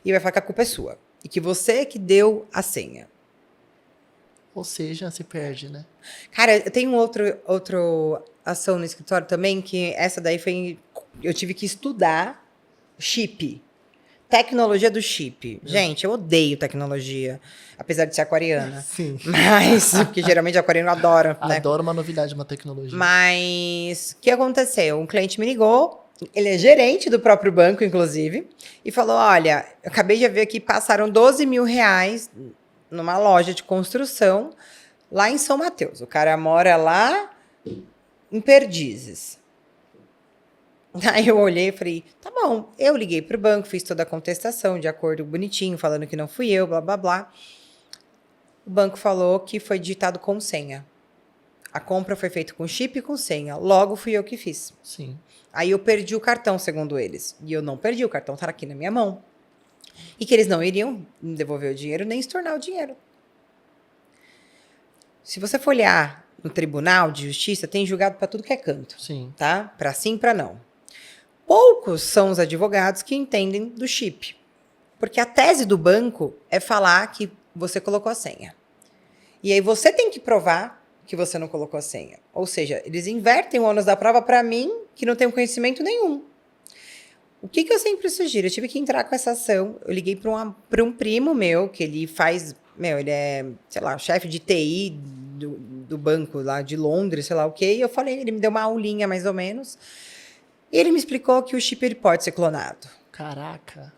e vai falar que a culpa é sua. E que você que deu a senha. Ou seja, se perde, né? Cara, eu tenho outra ação no escritório também, que essa daí eu tive que estudar chip. Tecnologia do chip. Gente, eu odeio tecnologia, apesar de ser aquariana. Sim. Mas, porque geralmente aquariano adora, né? Adoro uma novidade, uma tecnologia. Mas, o que aconteceu? Um cliente me ligou, ele é gerente do próprio banco, inclusive, e falou, olha, eu acabei de ver aqui, passaram 12 mil reais numa loja de construção lá em São Mateus. O cara mora lá em Perdizes. Aí eu olhei e falei, tá bom, eu liguei pro banco, fiz toda a contestação de acordo bonitinho, falando que não fui eu, blá, blá, blá. O banco falou que foi digitado com senha. A compra foi feita com chip e com senha. Logo fui eu que fiz. Sim. Aí eu perdi o cartão, segundo eles. E eu não perdi, o cartão tá aqui na minha mão. E que eles não iriam devolver o dinheiro nem estornar o dinheiro. Se você for olhar no Tribunal de Justiça, tem julgado para tudo que é canto. Sim. Tá? Para sim, para não. Poucos são os advogados que entendem do chip. Porque a tese do banco é falar que você colocou a senha. E aí você tem que provar que você não colocou a senha. Ou seja, eles invertem o ônus da prova para mim, que não tenho conhecimento nenhum. O que eu sempre sugiro? Eu tive que entrar com essa ação. Eu liguei para um primo meu, que ele faz... ele é, sei lá, chefe de TI do banco lá de Londres, sei lá o quê. E eu falei, ele me deu uma aulinha mais ou menos. E ele me explicou que o chip ele pode ser clonado. Caraca.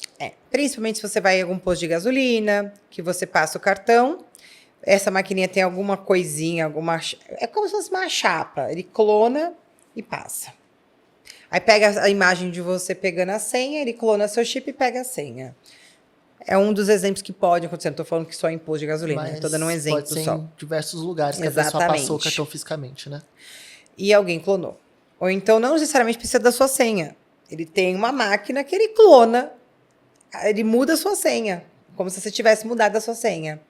Principalmente se você vai em algum posto de gasolina, que você passa o cartão, essa maquininha tem alguma coisinha, é como se fosse uma chapa. Ele clona e passa. Aí pega a imagem de você pegando a senha, ele clona seu chip e pega a senha. É um dos exemplos que pode acontecer. Não estou falando que só em posto de gasolina, estou dando um exemplo pode ser só. em diversos lugares que a pessoa passou o cartão fisicamente, né? E alguém clonou. Ou então, não necessariamente precisa da sua senha. Ele tem uma máquina que ele clona, ele muda a sua senha, como se você tivesse mudado a sua senha.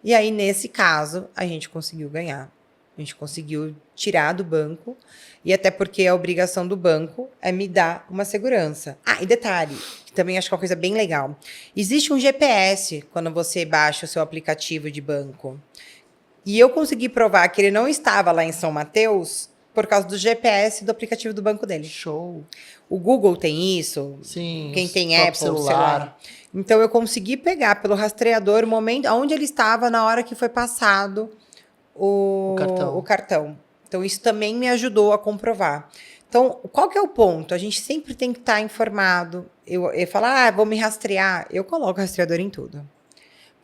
E aí, nesse caso, a gente conseguiu ganhar. A gente conseguiu tirar do banco, e até porque a obrigação do banco é me dar uma segurança. E detalhe, que também acho que é uma coisa bem legal. Existe um GPS quando você baixa o seu aplicativo de banco. E eu consegui provar que ele não estava lá em São Mateus, por causa do GPS do aplicativo do banco dele. Show. O Google tem isso. Sim. Quem tem próprio Apple, celular. Então, eu consegui pegar pelo rastreador o momento onde ele estava na hora que foi passado o cartão. Então, isso também me ajudou a comprovar. Então, qual que é o ponto? A gente sempre tem que estar informado. Eu falo, vou me rastrear. Eu coloco rastreador em tudo.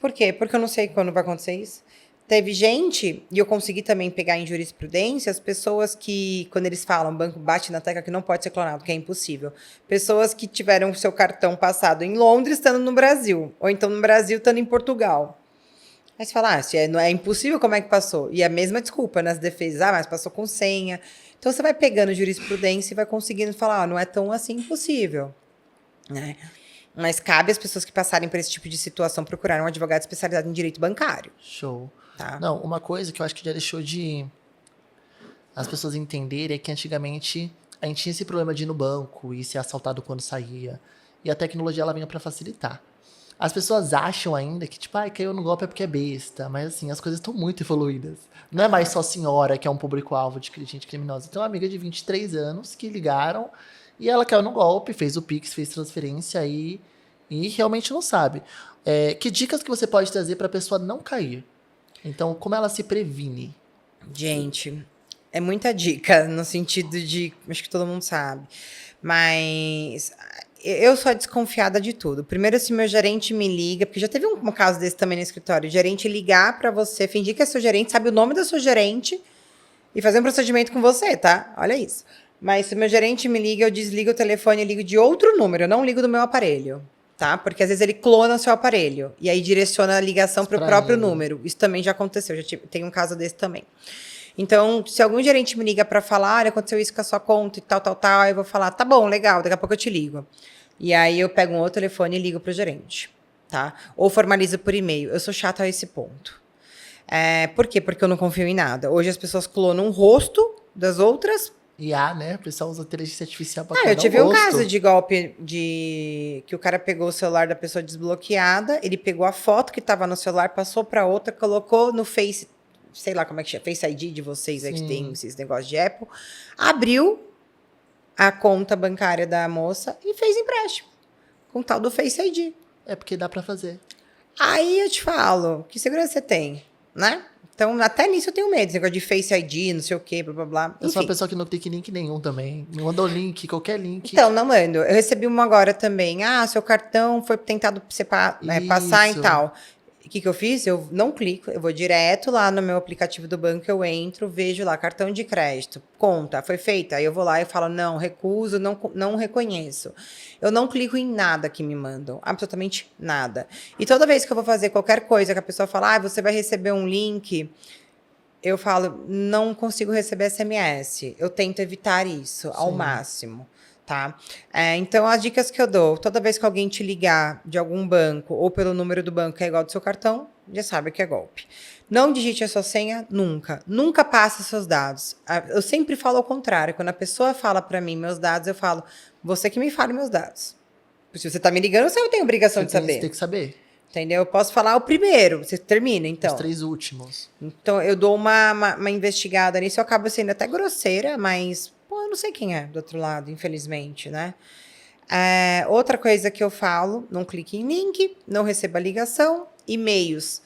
Por quê? Porque eu não sei quando vai acontecer isso. Teve gente, e eu consegui também pegar em jurisprudência, as pessoas que, quando eles falam, banco bate na tecla que não pode ser clonado, que é impossível. Pessoas que tiveram o seu cartão passado em Londres, estando no Brasil. Ou então no Brasil, estando em Portugal. Aí você fala, se não é impossível, como é que passou? E a mesma desculpa nas defesas, mas passou com senha. Então você vai pegando jurisprudência e vai conseguindo falar, não é tão assim impossível. Né? Mas cabe às pessoas que passarem por esse tipo de situação procurar um advogado especializado em direito bancário. Show. Tá. Não, uma coisa que eu acho que já deixou de as pessoas entenderem é que antigamente a gente tinha esse problema de ir no banco e ser assaltado quando saía. E a tecnologia ela vinha para facilitar. As pessoas acham ainda que, tipo, caiu no golpe é porque é besta. Mas, assim, as coisas estão muito evoluídas. Não é mais só senhora que é um público-alvo de gente criminosa. Tem uma amiga de 23 anos que ligaram e ela caiu no golpe, fez o Pix, fez transferência e realmente não sabe. Que dicas que você pode trazer para a pessoa não cair? Então, como ela se previne? Gente, é muita dica, no sentido de... Acho que todo mundo sabe. Mas eu sou desconfiada de tudo. Primeiro, se meu gerente me liga, porque já teve um caso desse também no escritório, o gerente ligar para você, fingir que é seu gerente, sabe o nome da sua gerente e fazer um procedimento com você, tá? Olha isso. Mas se meu gerente me liga, eu desligo o telefone e ligo de outro número, eu não ligo do meu aparelho. Tá? Porque às vezes ele clona o seu aparelho e aí direciona a ligação para o próprio número. Isso também já aconteceu, tem um caso desse também. Então, se algum gerente me liga para falar, olha, aconteceu isso com a sua conta e tal, eu vou falar, tá bom, legal, daqui a pouco eu te ligo. E aí eu pego um outro telefone e ligo pro gerente, tá? Ou formalizo por e-mail. Eu sou chata a esse ponto. Por quê? Porque eu não confio em nada. Hoje as pessoas clonam o rosto das outras. Né? O pessoal usa inteligência artificial para clonar eu tive o um rosto. caso de golpe que o cara pegou o celular da pessoa desbloqueada, ele pegou a foto que estava no celular, passou para outra, colocou no Face, sei lá como é que chama, Face ID de vocês aí que tem esses negócios de Apple, abriu a conta bancária da moça e fez empréstimo com o tal do Face ID. É porque dá para fazer. Aí eu te falo, que segurança você tem, né? Então, até nisso eu tenho medo. Esse negócio de Face ID, não sei o quê, blá, blá, blá. Eu sou uma pessoa que não clica em link nenhum também. Me mandou link, qualquer link. Então, não mando. Eu recebi uma agora também. seu cartão foi tentado passar em tal. O que eu fiz? Eu não clico, eu vou direto lá no meu aplicativo do banco, eu entro, vejo lá, cartão de crédito, conta, foi feita. Aí eu vou lá e falo, não, recuso, não reconheço. Eu não clico em nada que me mandam, absolutamente nada. E toda vez que eu vou fazer qualquer coisa que a pessoa fala, você vai receber um link, eu falo, não consigo receber SMS. Eu tento evitar isso ao máximo. Tá? Então, as dicas que eu dou, toda vez que alguém te ligar de algum banco ou pelo número do banco que é igual ao do seu cartão, já sabe que é golpe. Não digite a sua senha nunca. Nunca passe seus dados. Eu sempre falo ao contrário. Quando a pessoa fala para mim meus dados, eu falo, você que me fale meus dados. Se você tá me ligando, você tem obrigação de saber. Você tem que saber. Entendeu? Eu posso falar o primeiro, você termina, então. Os 3 últimos. Então, eu dou uma investigada nisso, eu acabo sendo até grosseira, mas... eu não sei quem é do outro lado, infelizmente, né? Outra coisa que eu falo, não clique em link, não receba ligação, e-mails.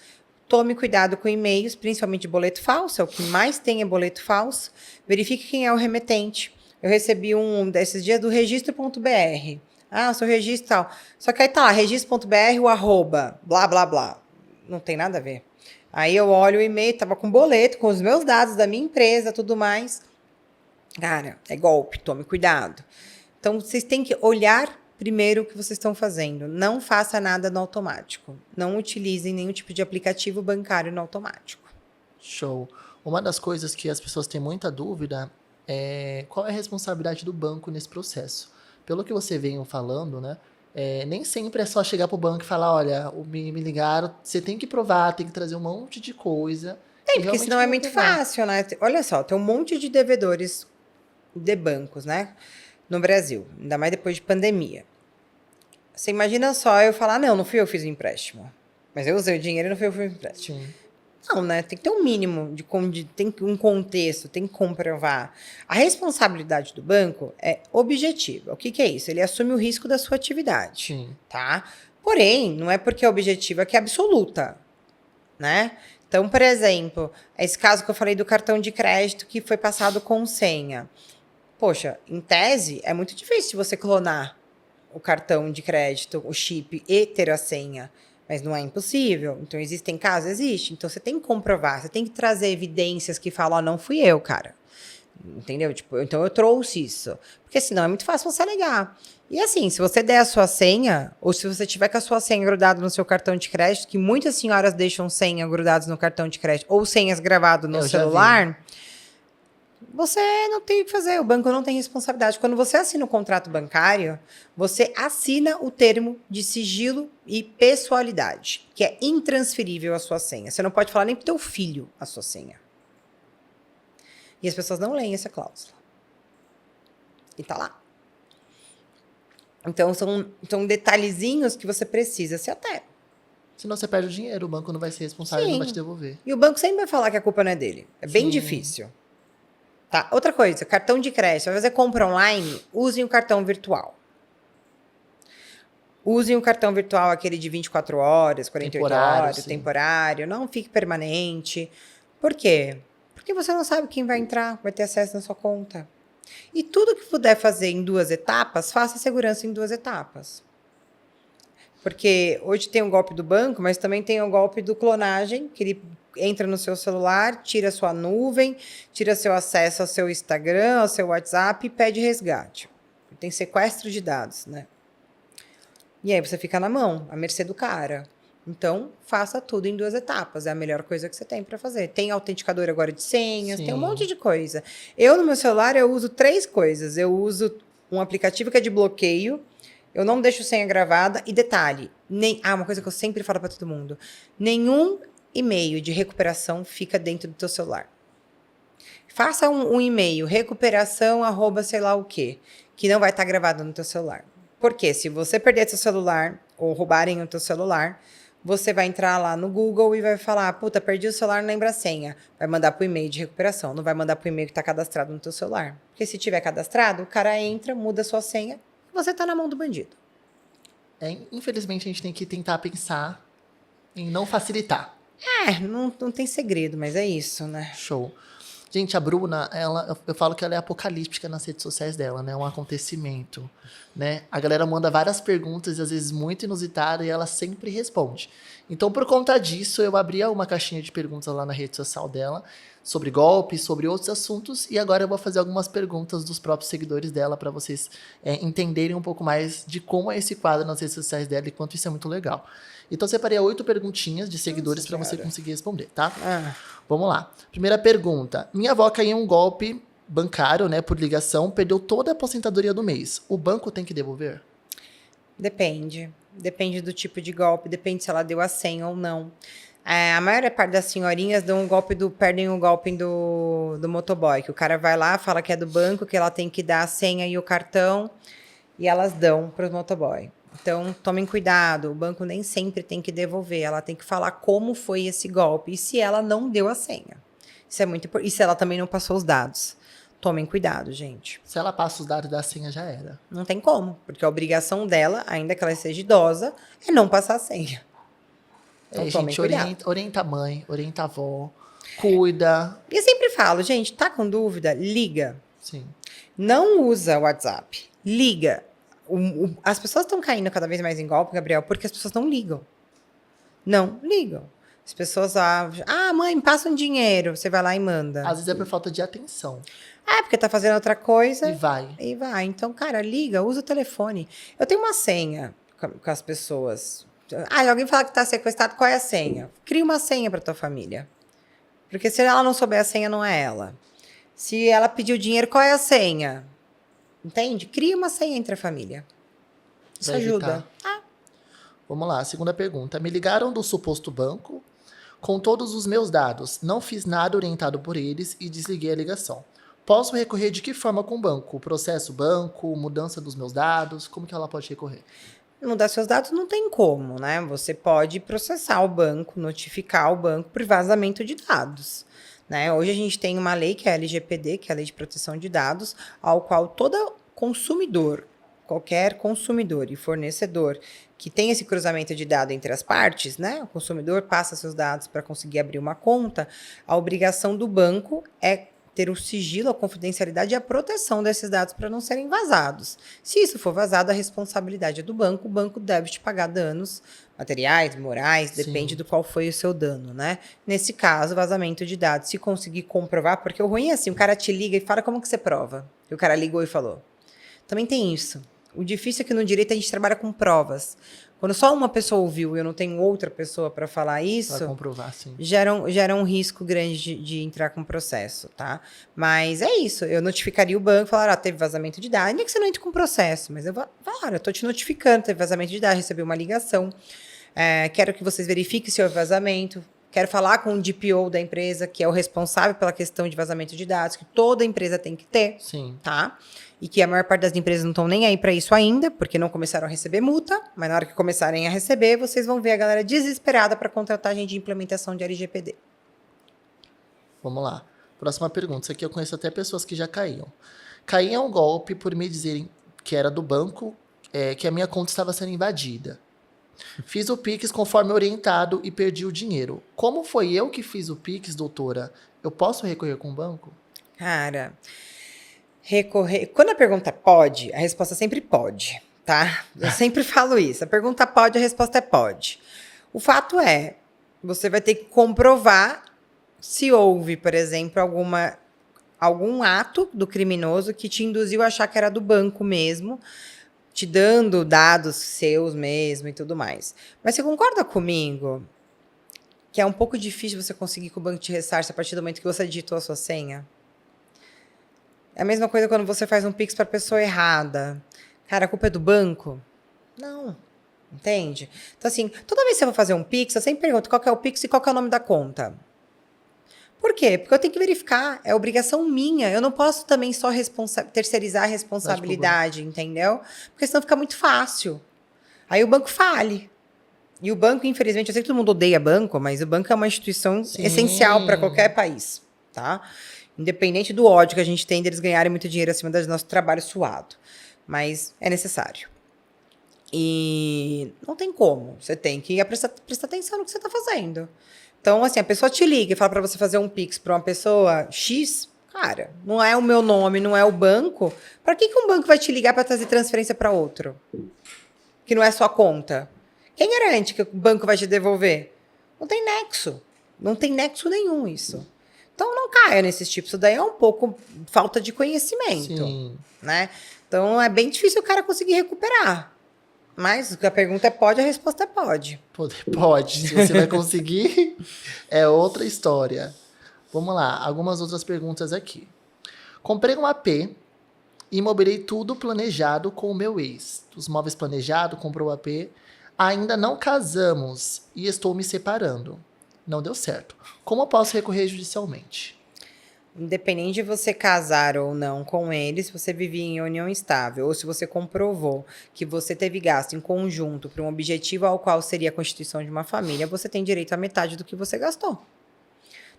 Tome cuidado com e-mails, principalmente boleto falso, é o que mais tem é boleto falso. Verifique quem é o remetente. Eu recebi um desses dias do registro.br. Seu registro tal. Só que aí tá lá, registro.br, o arroba, blá, blá, blá. Não tem nada a ver. Aí eu olho o e-mail, tava com boleto, com os meus dados da minha empresa, tudo mais. Cara, é golpe, tome cuidado. Então, vocês têm que olhar primeiro o que vocês estão fazendo. Não faça nada no automático. Não utilizem nenhum tipo de aplicativo bancário no automático. Show. Uma das coisas que as pessoas têm muita dúvida é qual é a responsabilidade do banco nesse processo. Pelo que você veio falando, né? Nem sempre é só chegar pro banco e falar, olha, me ligaram, você tem que provar, tem que trazer um monte de coisa. Porque senão é muito fácil, né? Olha só, tem um monte de devedores de bancos, né? No Brasil, ainda mais depois de pandemia. Você imagina só eu falar, não fui eu que fiz o empréstimo. Mas eu usei o dinheiro e não fui eu que fiz o empréstimo. Sim. Não, né? Tem que ter um mínimo tem um contexto, tem que comprovar. A responsabilidade do banco é objetiva. O que que é isso? Ele assume o risco da sua atividade, Sim. tá? Porém, não é porque é objetiva que é absoluta, né? Então, por exemplo, esse caso que eu falei do cartão de crédito que foi passado com senha. Poxa, em tese, é muito difícil você clonar o cartão de crédito, o chip e ter a senha. Mas não é impossível. Então, existem casos? Existe. Então, você tem que comprovar, você tem que trazer evidências que falam, não fui eu, cara. Entendeu? Tipo, então eu trouxe isso. Porque senão é muito fácil você alegar. E assim, se você der a sua senha, ou se você tiver com a sua senha grudada no seu cartão de crédito, que muitas senhoras deixam senha grudadas no cartão de crédito, ou senhas gravadas no celular, você não tem o que fazer, o banco não tem responsabilidade. Quando você assina o contrato bancário, você assina o termo de sigilo e pessoalidade, que é intransferível a sua senha. Você não pode falar nem pro teu filho a sua senha. E as pessoas não leem essa cláusula. E tá lá. Então, são detalhezinhos que você precisa se ater. Senão você perde o dinheiro, o banco não vai ser responsável e não vai te devolver. E o banco sempre vai falar que a culpa não é dele. É bem difícil. Tá? Outra coisa, cartão de crédito. Vai fazer compra online, usem o cartão virtual. Usem o cartão virtual, aquele de 24 horas, 48 horas, temporário. Não fique permanente. Por quê? Porque você não sabe quem vai entrar, vai ter acesso na sua conta. E tudo que puder fazer em 2 etapas, faça segurança em 2 etapas. Porque hoje tem um golpe do banco, mas também tem o golpe do clonagem, que ele entra no seu celular, tira sua nuvem, tira seu acesso ao seu Instagram, ao seu WhatsApp e pede resgate. Tem sequestro de dados, né? E aí você fica na mão, à mercê do cara. Então, faça tudo em 2 etapas. É a melhor coisa que você tem para fazer. Tem autenticador agora de senhas, tem um monte de coisa. Eu, no meu celular, eu uso 3 coisas. Eu uso um aplicativo que é de bloqueio, eu não deixo senha gravada, e detalhe, uma coisa que eu sempre falo para todo mundo, nenhum e-mail de recuperação fica dentro do teu celular. Faça um e-mail, recuperação, @ sei lá o quê, que não vai estar gravado no teu celular. Porque se você perder seu celular, ou roubarem o teu celular, você vai entrar lá no Google e vai falar, puta, perdi o celular, não lembra a senha. Vai mandar pro e-mail de recuperação, não vai mandar pro e-mail que está cadastrado no teu celular. Porque se tiver cadastrado, o cara entra, muda a sua senha, e você está na mão do bandido. Infelizmente, a gente tem que tentar pensar em não facilitar. Não tem segredo, mas é isso, né? Show. Gente, a Bruna, eu falo que ela é apocalíptica nas redes sociais dela, né? É um acontecimento, né? A galera manda várias perguntas, às vezes muito inusitadas, e ela sempre responde. Então, por conta disso, eu abri uma caixinha de perguntas lá na rede social dela, sobre golpes, sobre outros assuntos, e agora eu vou fazer algumas perguntas dos próprios seguidores dela, para vocês entenderem um pouco mais de como é esse quadro nas redes sociais dela e quanto isso é muito legal. Então, eu separei 8 perguntinhas de seguidores para você conseguir responder, tá? Vamos lá. Primeira pergunta. Minha avó caiu em um golpe bancário, né, por ligação, perdeu toda a aposentadoria do mês. O banco tem que devolver? Depende. Depende do tipo de golpe, depende se ela deu a senha ou não. A maior parte das senhorinhas perdem o golpe do motoboy, que o cara vai lá, fala que é do banco, que ela tem que dar a senha e o cartão, e elas dão para o motoboy. Então, tomem cuidado, o banco nem sempre tem que devolver, ela tem que falar como foi esse golpe e se ela não deu a senha. Isso é muito importante. E se ela também não passou os dados. Tomem cuidado, gente. Se ela passa os dados da senha, já era. Não tem como, porque a obrigação dela, ainda que ela seja idosa, é não passar a senha. Então, tomem cuidado. Orienta a mãe, orienta a avó, cuida. E eu sempre falo, gente, tá com dúvida? Liga. Sim. Não usa o WhatsApp. Liga. As pessoas estão caindo cada vez mais em golpe, Gabriel, porque as pessoas não ligam. Não ligam. As pessoas, mãe, passa um dinheiro. Você vai lá e manda. Às vezes é por falta de atenção. Porque tá fazendo outra coisa. E vai. Então, cara, liga, usa o telefone. Eu tenho uma senha com as pessoas. Alguém fala que tá sequestrado, qual é a senha? Cria uma senha pra tua família. Porque se ela não souber a senha, não é ela. Se ela pediu dinheiro, qual é a senha? Entende? Cria uma senha entre a família. Isso ajuda. Vamos lá, segunda pergunta. Me ligaram do suposto banco com todos os meus dados. Não fiz nada orientado por eles e desliguei a ligação. Posso recorrer de que forma com o banco? Processo banco, mudança dos meus dados? Como que ela pode recorrer? mudar seus dados não tem como, né? Você pode processar o banco, notificar o banco por vazamento de dados. Né? Hoje a gente tem uma lei que é a LGPD, que é a Lei de Proteção de Dados, ao qual todo consumidor, qualquer consumidor e fornecedor que tem esse cruzamento de dados entre as partes, né? O consumidor passa seus dados para conseguir abrir uma conta, a obrigação do banco é ter o sigilo, a confidencialidade e a proteção desses dados para não serem vazados. Se isso for vazado, a responsabilidade é do banco, o banco deve te pagar danos materiais, morais, depende Sim. do qual foi o seu dano, né? Nesse caso, vazamento de dados, se conseguir comprovar, porque o ruim é assim, o cara te liga e fala, como que você prova? Que o cara ligou e falou. Também tem isso. O difícil é que no direito a gente trabalha com provas. Quando só uma pessoa ouviu e eu não tenho outra pessoa para falar isso, Pra comprovar, sim. gera um risco grande de entrar com processo, tá? Mas é isso, eu notificaria o banco, falar, teve vazamento de dados, nem que você não entre com processo, mas eu vou falar, eu tô te notificando, teve vazamento de dados, recebi uma ligação, quero que vocês verifiquem se houve vazamento, quero falar com o DPO da empresa, que é o responsável pela questão de vazamento de dados, que toda empresa tem que ter, Sim. tá? E que a maior parte das empresas não estão nem aí para isso ainda, porque não começaram a receber multa, mas na hora que começarem a receber, vocês vão ver a galera desesperada para contratar gente de implementação de LGPD. Vamos lá. Próxima pergunta. Isso aqui eu conheço até pessoas que já caíam. Caí em um golpe por me dizerem que era do banco, que a minha conta estava sendo invadida. Fiz o Pix conforme orientado e perdi o dinheiro. Como foi eu que fiz o Pix, doutora? Eu posso recorrer com o banco? Cara, recorrer. Quando a pergunta pode, a resposta sempre pode, tá? Eu sempre falo isso. A pergunta pode, a resposta é pode. O fato é, você vai ter que comprovar se houve, por exemplo, algum ato do criminoso que te induziu a achar que era do banco mesmo, te dando dados seus mesmo e tudo mais. Mas você concorda comigo que é um pouco difícil você conseguir que o banco te ressarça a partir do momento que você digitou a sua senha? É a mesma coisa quando você faz um Pix para a pessoa errada. Cara, a culpa é do banco? Não. Entende? Então, assim, toda vez que você vai fazer um Pix, eu sempre pergunto qual que é o Pix e qual que é o nome da conta. Por quê? Porque eu tenho que verificar, é obrigação minha. Eu não posso também só terceirizar a responsabilidade, entendeu? Porque senão fica muito fácil. Aí o banco fale. E o banco, infelizmente, eu sei que todo mundo odeia banco, mas o banco é uma instituição essencial para qualquer país, tá? Independente do ódio que a gente tem deles ganharem muito dinheiro acima do nosso trabalho suado. Mas é necessário. E não tem como. Você tem que prestar atenção no que você está fazendo. Então, assim, a pessoa te liga e fala para você fazer um Pix para uma pessoa X, cara, não é o meu nome, não é o banco. Para que um banco vai te ligar para fazer transferência para outro? Que não é sua conta. Quem garante que o banco vai te devolver? Não tem nexo. Não tem nexo nenhum isso. Então, não caia nesses tipos. Isso daí é um pouco falta de conhecimento. Sim. Né? Então, é bem difícil o cara conseguir recuperar. Mas a pergunta é pode, a resposta é pode. Pode. Se você vai conseguir, é outra história. Vamos lá, algumas outras perguntas aqui. Comprei um AP e imobilei tudo planejado com o meu ex. Os móveis planejados, comprou o AP. Ainda não casamos e estou me separando. Não deu certo. Como eu posso recorrer judicialmente? Independente de você casar ou não com ele, se você vivia em união estável ou se você comprovou que você teve gasto em conjunto para um objetivo ao qual seria a constituição de uma família, você tem direito à metade do que você gastou.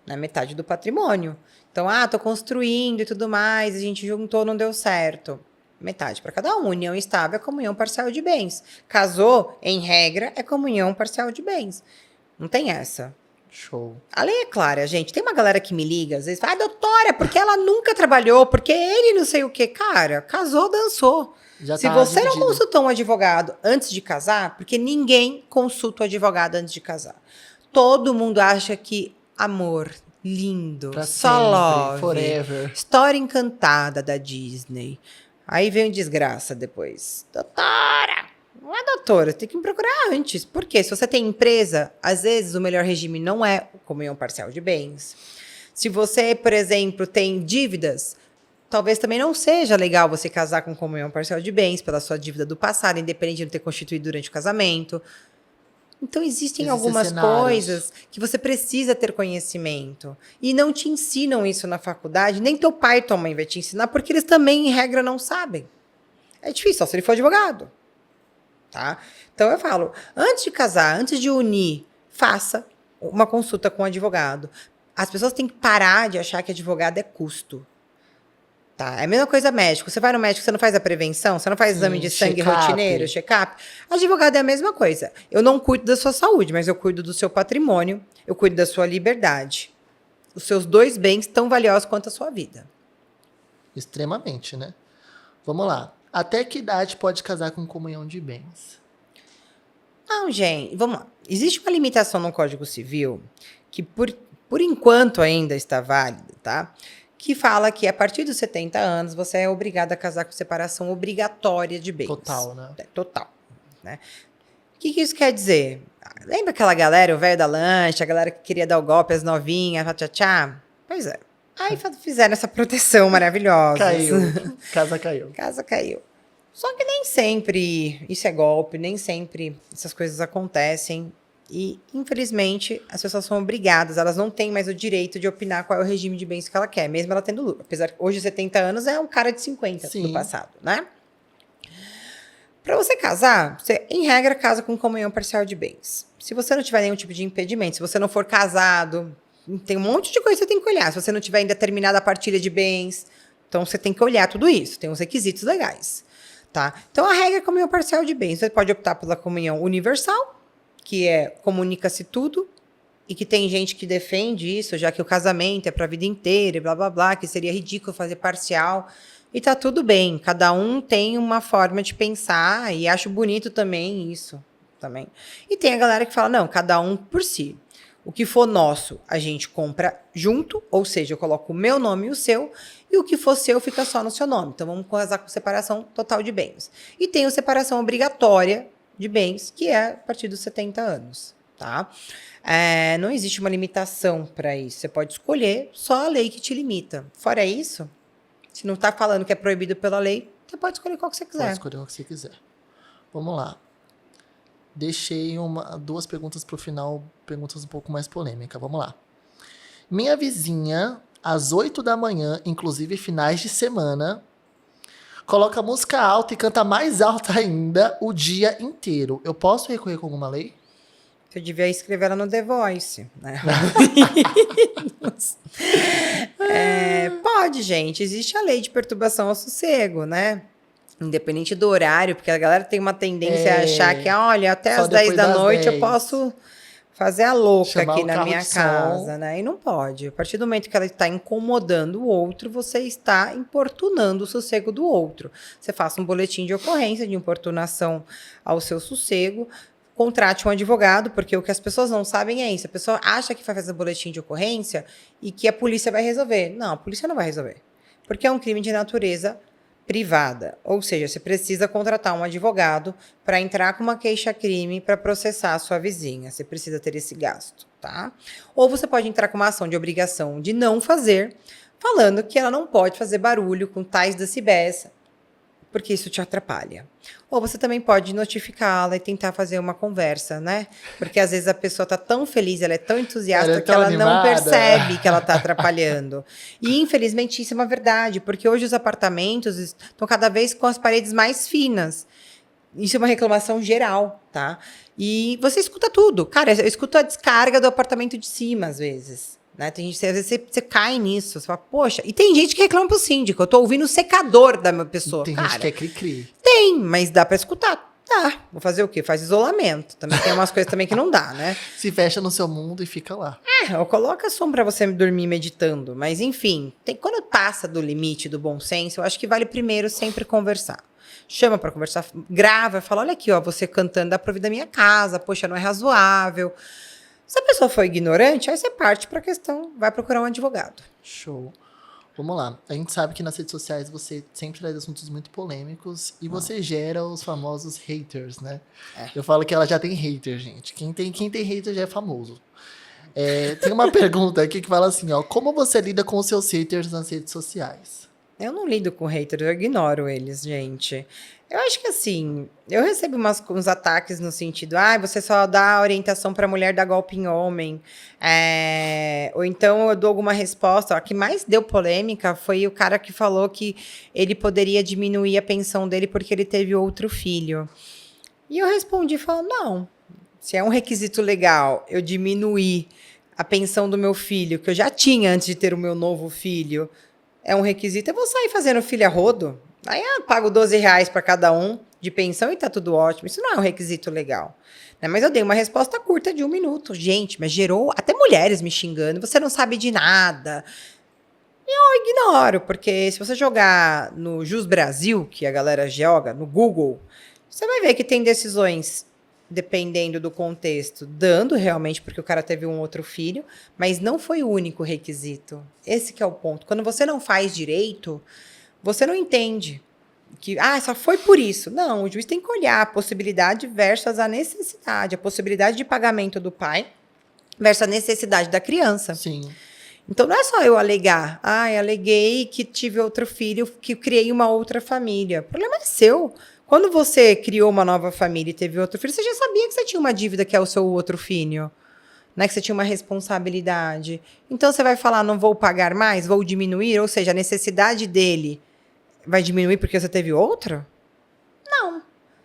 Na metade do patrimônio. Então, tô construindo e tudo mais, a gente juntou, não deu certo. Metade para cada um. União estável é comunhão parcial de bens. Casou, em regra, é comunhão parcial de bens. Não tem essa. Show. A lei é clara, gente. Tem uma galera que me liga, às vezes fala, doutora, porque ela nunca trabalhou, porque ele não sei o quê. Cara, casou, dançou. Já Se tá você dividido. não consultou um advogado antes de casar, porque ninguém consulta o advogado antes de casar. Todo mundo acha que amor, lindo, Pra só sempre, love, forever. história encantada da Disney. Aí vem desgraça depois. Doutora! Não é doutora, tem que me procurar antes. Por quê? Se você tem empresa, às vezes o melhor regime não é comunhão parcial de bens. Se você, por exemplo, tem dívidas, talvez também não seja legal você casar com comunhão parcial de bens pela sua dívida do passado, independente de não ter constituído durante o casamento. Então, existem algumas coisas que você precisa ter conhecimento. E não te ensinam isso na faculdade, nem teu pai e tua mãe vai te ensinar, porque eles também, em regra, não sabem. É difícil, só se ele for advogado. tá? Então eu falo, antes de casar, antes de unir, faça uma consulta com o advogado. As pessoas têm que parar de achar que advogado é custo. Tá? É a mesma coisa médico. Você vai no médico, você não faz a prevenção, você não faz exame de sangue rotineiro, check-up. Advogado é a mesma coisa. Eu não cuido da sua saúde, mas eu cuido do seu patrimônio, eu cuido da sua liberdade. Os seus 2 bens tão valiosos quanto a sua vida. Extremamente, né? Vamos lá. Até que idade pode casar com comunhão de bens? Não, gente, vamos lá. Existe uma limitação no Código Civil que, por enquanto, ainda está válida, tá? Que fala que a partir dos 70 anos você é obrigado a casar com separação obrigatória de bens. Total, né? Total. Né? O que isso quer dizer? Lembra aquela galera, o velho da lancha, a galera que queria dar o golpe, as novinhas, tchá? Pois é. Aí fizeram essa proteção maravilhosa. Caiu. Casa caiu. Casa caiu. Só que nem sempre isso é golpe, nem sempre essas coisas acontecem. E, infelizmente, as pessoas são obrigadas, elas não têm mais o direito de opinar qual é o regime de bens que ela quer, mesmo ela tendo lucro. Apesar que hoje 70 anos é um cara de 50 do passado, né? Para você casar, você, em regra, casa com comunhão parcial de bens. Se você não tiver nenhum tipo de impedimento, se você não for casado, tem um monte de coisa que você tem que olhar. Se você não tiver ainda terminado a partilha de bens, então você tem que olhar tudo isso. Tem uns requisitos legais, tá? Então, a regra é comunhão parcial de bens. Você pode optar pela comunhão universal, que é comunica-se tudo, e que tem gente que defende isso, já que o casamento é para a vida inteira, e blá, blá, blá, que seria ridículo fazer parcial. E tá tudo bem, cada um tem uma forma de pensar, e acho bonito também isso. Também. E tem a galera que fala, não, cada um por si. O que for nosso, a gente compra junto, ou seja, eu coloco o meu nome e o seu, e o que for seu fica só no seu nome. Então, vamos casar com separação total de bens. E tem a separação obrigatória de bens, que é a partir dos 70 anos, tá? Não existe uma limitação para isso. Você pode escolher, só a lei que te limita. Fora isso, se não está falando que é proibido pela lei, você pode escolher qual que você quiser. Pode escolher o que você quiser. Vamos lá. Deixei 2 perguntas para o final, perguntas um pouco mais polêmicas. Vamos lá. Minha vizinha, às 8 da manhã, inclusive finais de semana, coloca música alta e canta mais alta ainda o dia inteiro. Eu posso recorrer com alguma lei? Você devia escrever ela no The Voice, né? Pode, gente. Existe a lei de perturbação ao sossego, né? Independente do horário, porque a galera tem uma tendência a achar que, olha, até às 10 da noite eu posso fazer a louca chamar aqui na minha casa, né? E não pode. A partir do momento que ela está incomodando o outro, você está importunando o sossego do outro. Você faça um boletim de ocorrência de importunação ao seu sossego, contrate um advogado, porque o que as pessoas não sabem é isso. A pessoa acha que vai fazer boletim de ocorrência e que a polícia vai resolver. Não, a polícia não vai resolver. Porque é um crime de natureza privada. Ou seja, você precisa contratar um advogado para entrar com uma queixa-crime para processar a sua vizinha. Você precisa ter esse gasto, tá? Ou você pode entrar com uma ação de obrigação de não fazer, falando que ela não pode fazer barulho com tais decibéis, porque isso te atrapalha. Ou você também pode notificá-la e tentar fazer uma conversa, né? Porque às vezes a pessoa está tão feliz, ela é tão entusiasta que ela não percebe que ela está atrapalhando. E infelizmente isso é uma verdade, porque hoje os apartamentos estão cada vez com as paredes mais finas. Isso é uma reclamação geral, tá? E você escuta tudo. Cara, eu escuto a descarga do apartamento de cima, às vezes. Né? Tem gente, às vezes você cai nisso, você fala, poxa, e tem gente que reclama pro síndico, eu tô ouvindo o secador da minha pessoa. Tem gente que é cri-cri. Tem, mas dá pra escutar. Tá, vou fazer o quê? Faz isolamento. Também tem umas coisas também que não dá, né? Se fecha no seu mundo e fica lá. Ou coloca som pra você dormir meditando. Mas enfim, quando passa do limite do bom senso, eu acho que vale primeiro sempre conversar. Chama pra conversar, grava, fala, olha aqui, ó, você cantando dá pra ouvir da minha casa, poxa, não é razoável. Se a pessoa for ignorante, aí você parte para a questão, vai procurar um advogado. Show. Vamos lá. A gente sabe que nas redes sociais você sempre traz assuntos muito polêmicos e você gera os famosos haters, né? Eu falo que ela já tem hater, gente. Quem tem hater já é famoso. Tem uma pergunta aqui que fala assim, ó. Como você lida com os seus haters nas redes sociais? Eu não lido com haters, eu ignoro eles, gente. Eu acho que assim, eu recebo uns ataques no sentido, você só dá orientação para mulher dar golpe em homem. Ou então eu dou alguma resposta. A que mais deu polêmica foi o cara que falou que ele poderia diminuir a pensão dele porque ele teve outro filho. E eu respondi falando, não, se é um requisito legal eu diminuir a pensão do meu filho, que eu já tinha antes de ter o meu novo filho, é um requisito, eu vou sair fazendo filho a rodo. Aí eu pago R$ 12 para cada um de pensão e tá tudo ótimo. Isso não é um requisito legal. Né? Mas eu dei uma resposta curta de 1 minuto. Gente, mas gerou até mulheres me xingando. Você não sabe de nada. Eu ignoro, porque se você jogar no Jus Brasil, que a galera joga, no Google, você vai ver que tem decisões, dependendo do contexto, dando realmente porque o cara teve um outro filho, mas não foi o único requisito. Esse que é o ponto. Quando você não faz direito, você não entende que, só foi por isso. Não, o juiz tem que olhar a possibilidade versus a necessidade, a possibilidade de pagamento do pai versus a necessidade da criança. Sim. Então, não é só eu alegar. Aleguei que tive outro filho, que criei uma outra família. O problema é seu. Quando você criou uma nova família e teve outro filho, você já sabia que você tinha uma dívida que é o seu outro filho. Né? Que você tinha uma responsabilidade. Então, você vai falar, não vou pagar mais, vou diminuir? Ou seja, a necessidade dele vai diminuir porque você teve outro? Não.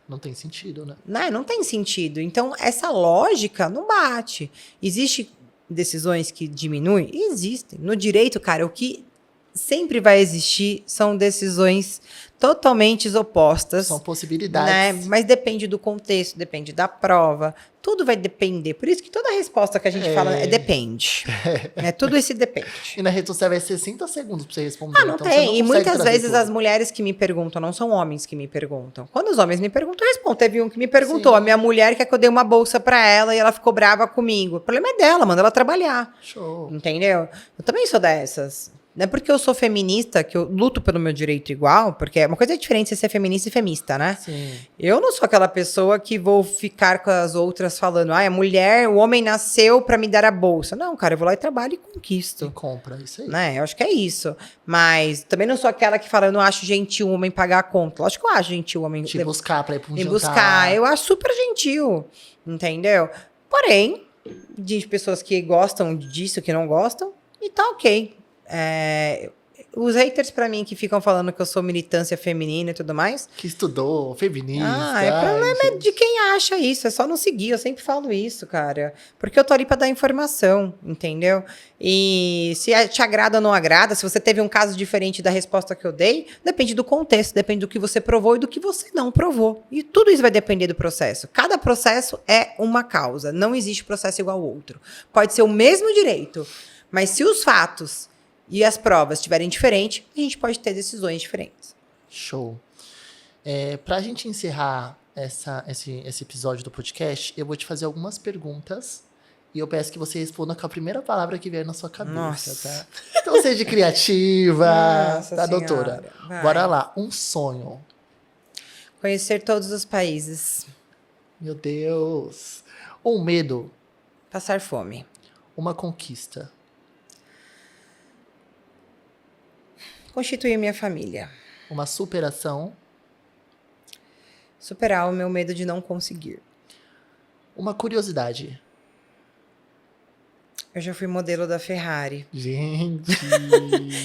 Não tem sentido, né? Não tem sentido. Então, essa lógica não bate. Existe decisões que diminuem? Existem. No direito, cara, o que sempre vai existir são decisões totalmente opostas. São possibilidades. Né? Mas depende do contexto, depende da prova. Tudo vai depender. Por isso que toda resposta que a gente fala é depende. Tudo isso depende. E na rede social vai ser 60 segundos pra você responder. Não então tem. não E muitas vezes tudo. as mulheres que me perguntam, não são homens que me perguntam. Quando os homens me perguntam, eu respondo. Teve um que me perguntou, Sim. a minha mulher quer que eu dê uma bolsa pra ela e ela ficou brava comigo. O problema é dela, manda ela trabalhar. Show. Entendeu? Eu também sou dessas. Não é porque eu sou feminista que eu luto pelo meu direito igual, porque uma coisa é diferente você ser feminista e femista, né? Sim. Eu não sou aquela pessoa que vou ficar com as outras falando, a mulher, o homem nasceu pra me dar a bolsa. Não, cara, eu vou lá e trabalho e conquisto. E compra, isso aí. Né? Eu acho que é isso. Mas também não sou aquela que fala, eu não acho gentil o homem pagar a conta. Lógico que eu acho gentil o homem... Te buscar pra ir pra um me jantar. buscar. Eu acho super gentil, entendeu? Porém, de pessoas que gostam disso, que não gostam, e tá ok. Os haters pra mim que ficam falando que eu sou militância feminina e tudo mais. Que estudou, feminista. Problema de quem acha isso. É só não seguir. Eu sempre falo isso, cara. Porque eu tô ali pra dar informação, entendeu? E se te agrada ou não agrada, se você teve um caso diferente da resposta que eu dei, depende do contexto, depende do que você provou e do que você não provou. E tudo isso vai depender do processo. Cada processo é uma causa. Não existe processo igual ao outro. Pode ser o mesmo direito, mas se os fatos e as provas estiverem diferentes, a gente pode ter decisões diferentes. Show. Pra gente encerrar esse episódio do podcast, eu vou te fazer algumas perguntas e eu peço que você responda com a primeira palavra que vier na sua cabeça, Nossa. tá? Então seja criativa, Nossa tá, senhora. doutora? Vai. Bora lá. Um sonho. Conhecer todos os países. Meu Deus. Um medo. Passar fome. Uma conquista. Constituir minha família. Uma superação. Superar o meu medo de não conseguir. Uma curiosidade. Eu já fui modelo da Ferrari. Gente.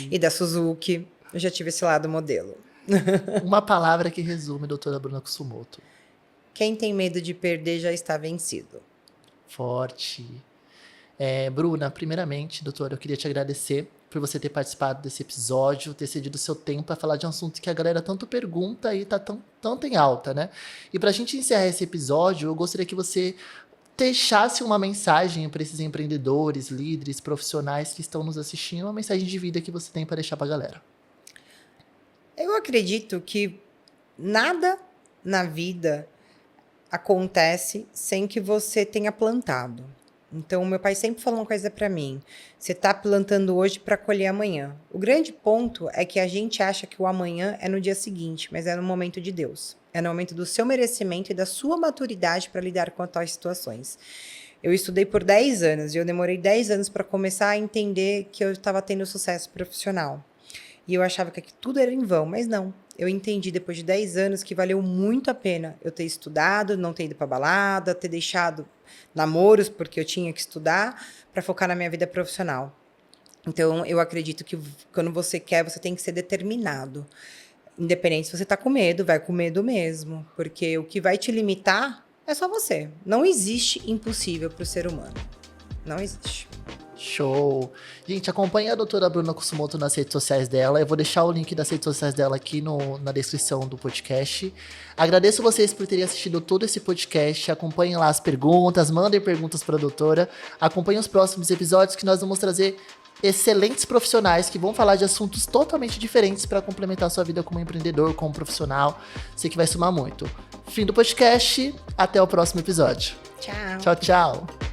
E da Suzuki. Eu já tive esse lado modelo. Uma palavra que resume a doutora Bruna Kusumoto. Quem tem medo de perder já está vencido. Forte. Bruna, primeiramente, doutora, eu queria te agradecer por você ter participado desse episódio, ter cedido o seu tempo para falar de um assunto que a galera tanto pergunta e tá tanto em alta, né? E pra gente encerrar esse episódio, eu gostaria que você deixasse uma mensagem para esses empreendedores, líderes, profissionais que estão nos assistindo, uma mensagem de vida que você tem para deixar pra galera. Eu acredito que nada na vida acontece sem que você tenha plantado. Então, meu pai sempre falou uma coisa para mim: você está plantando hoje para colher amanhã. O grande ponto é que a gente acha que o amanhã é no dia seguinte, mas é no momento de Deus. É no momento do seu merecimento e da sua maturidade para lidar com tais situações. Eu estudei por 10 anos e eu demorei 10 anos para começar a entender que eu estava tendo sucesso profissional. E eu achava que tudo era em vão, mas não. Eu entendi depois de 10 anos que valeu muito a pena eu ter estudado, não ter ido para balada, ter deixado namoros porque eu tinha que estudar para focar na minha vida profissional. Então, eu acredito que quando você quer, você tem que ser determinado. Independente se você tá com medo, vai com medo mesmo. Porque o que vai te limitar é só você. Não existe impossível pro ser humano. Não existe. Show! Gente, acompanhe a doutora Bruna Kusumoto nas redes sociais dela. Eu vou deixar o link das redes sociais dela aqui na descrição do podcast. Agradeço vocês por terem assistido todo esse podcast. Acompanhem lá as perguntas, mandem perguntas para a doutora. Acompanhem os próximos episódios que nós vamos trazer excelentes profissionais que vão falar de assuntos totalmente diferentes para complementar a sua vida como empreendedor, como profissional. Sei que vai somar muito. Fim do podcast. Até o próximo episódio. Tchau. Tchau, tchau.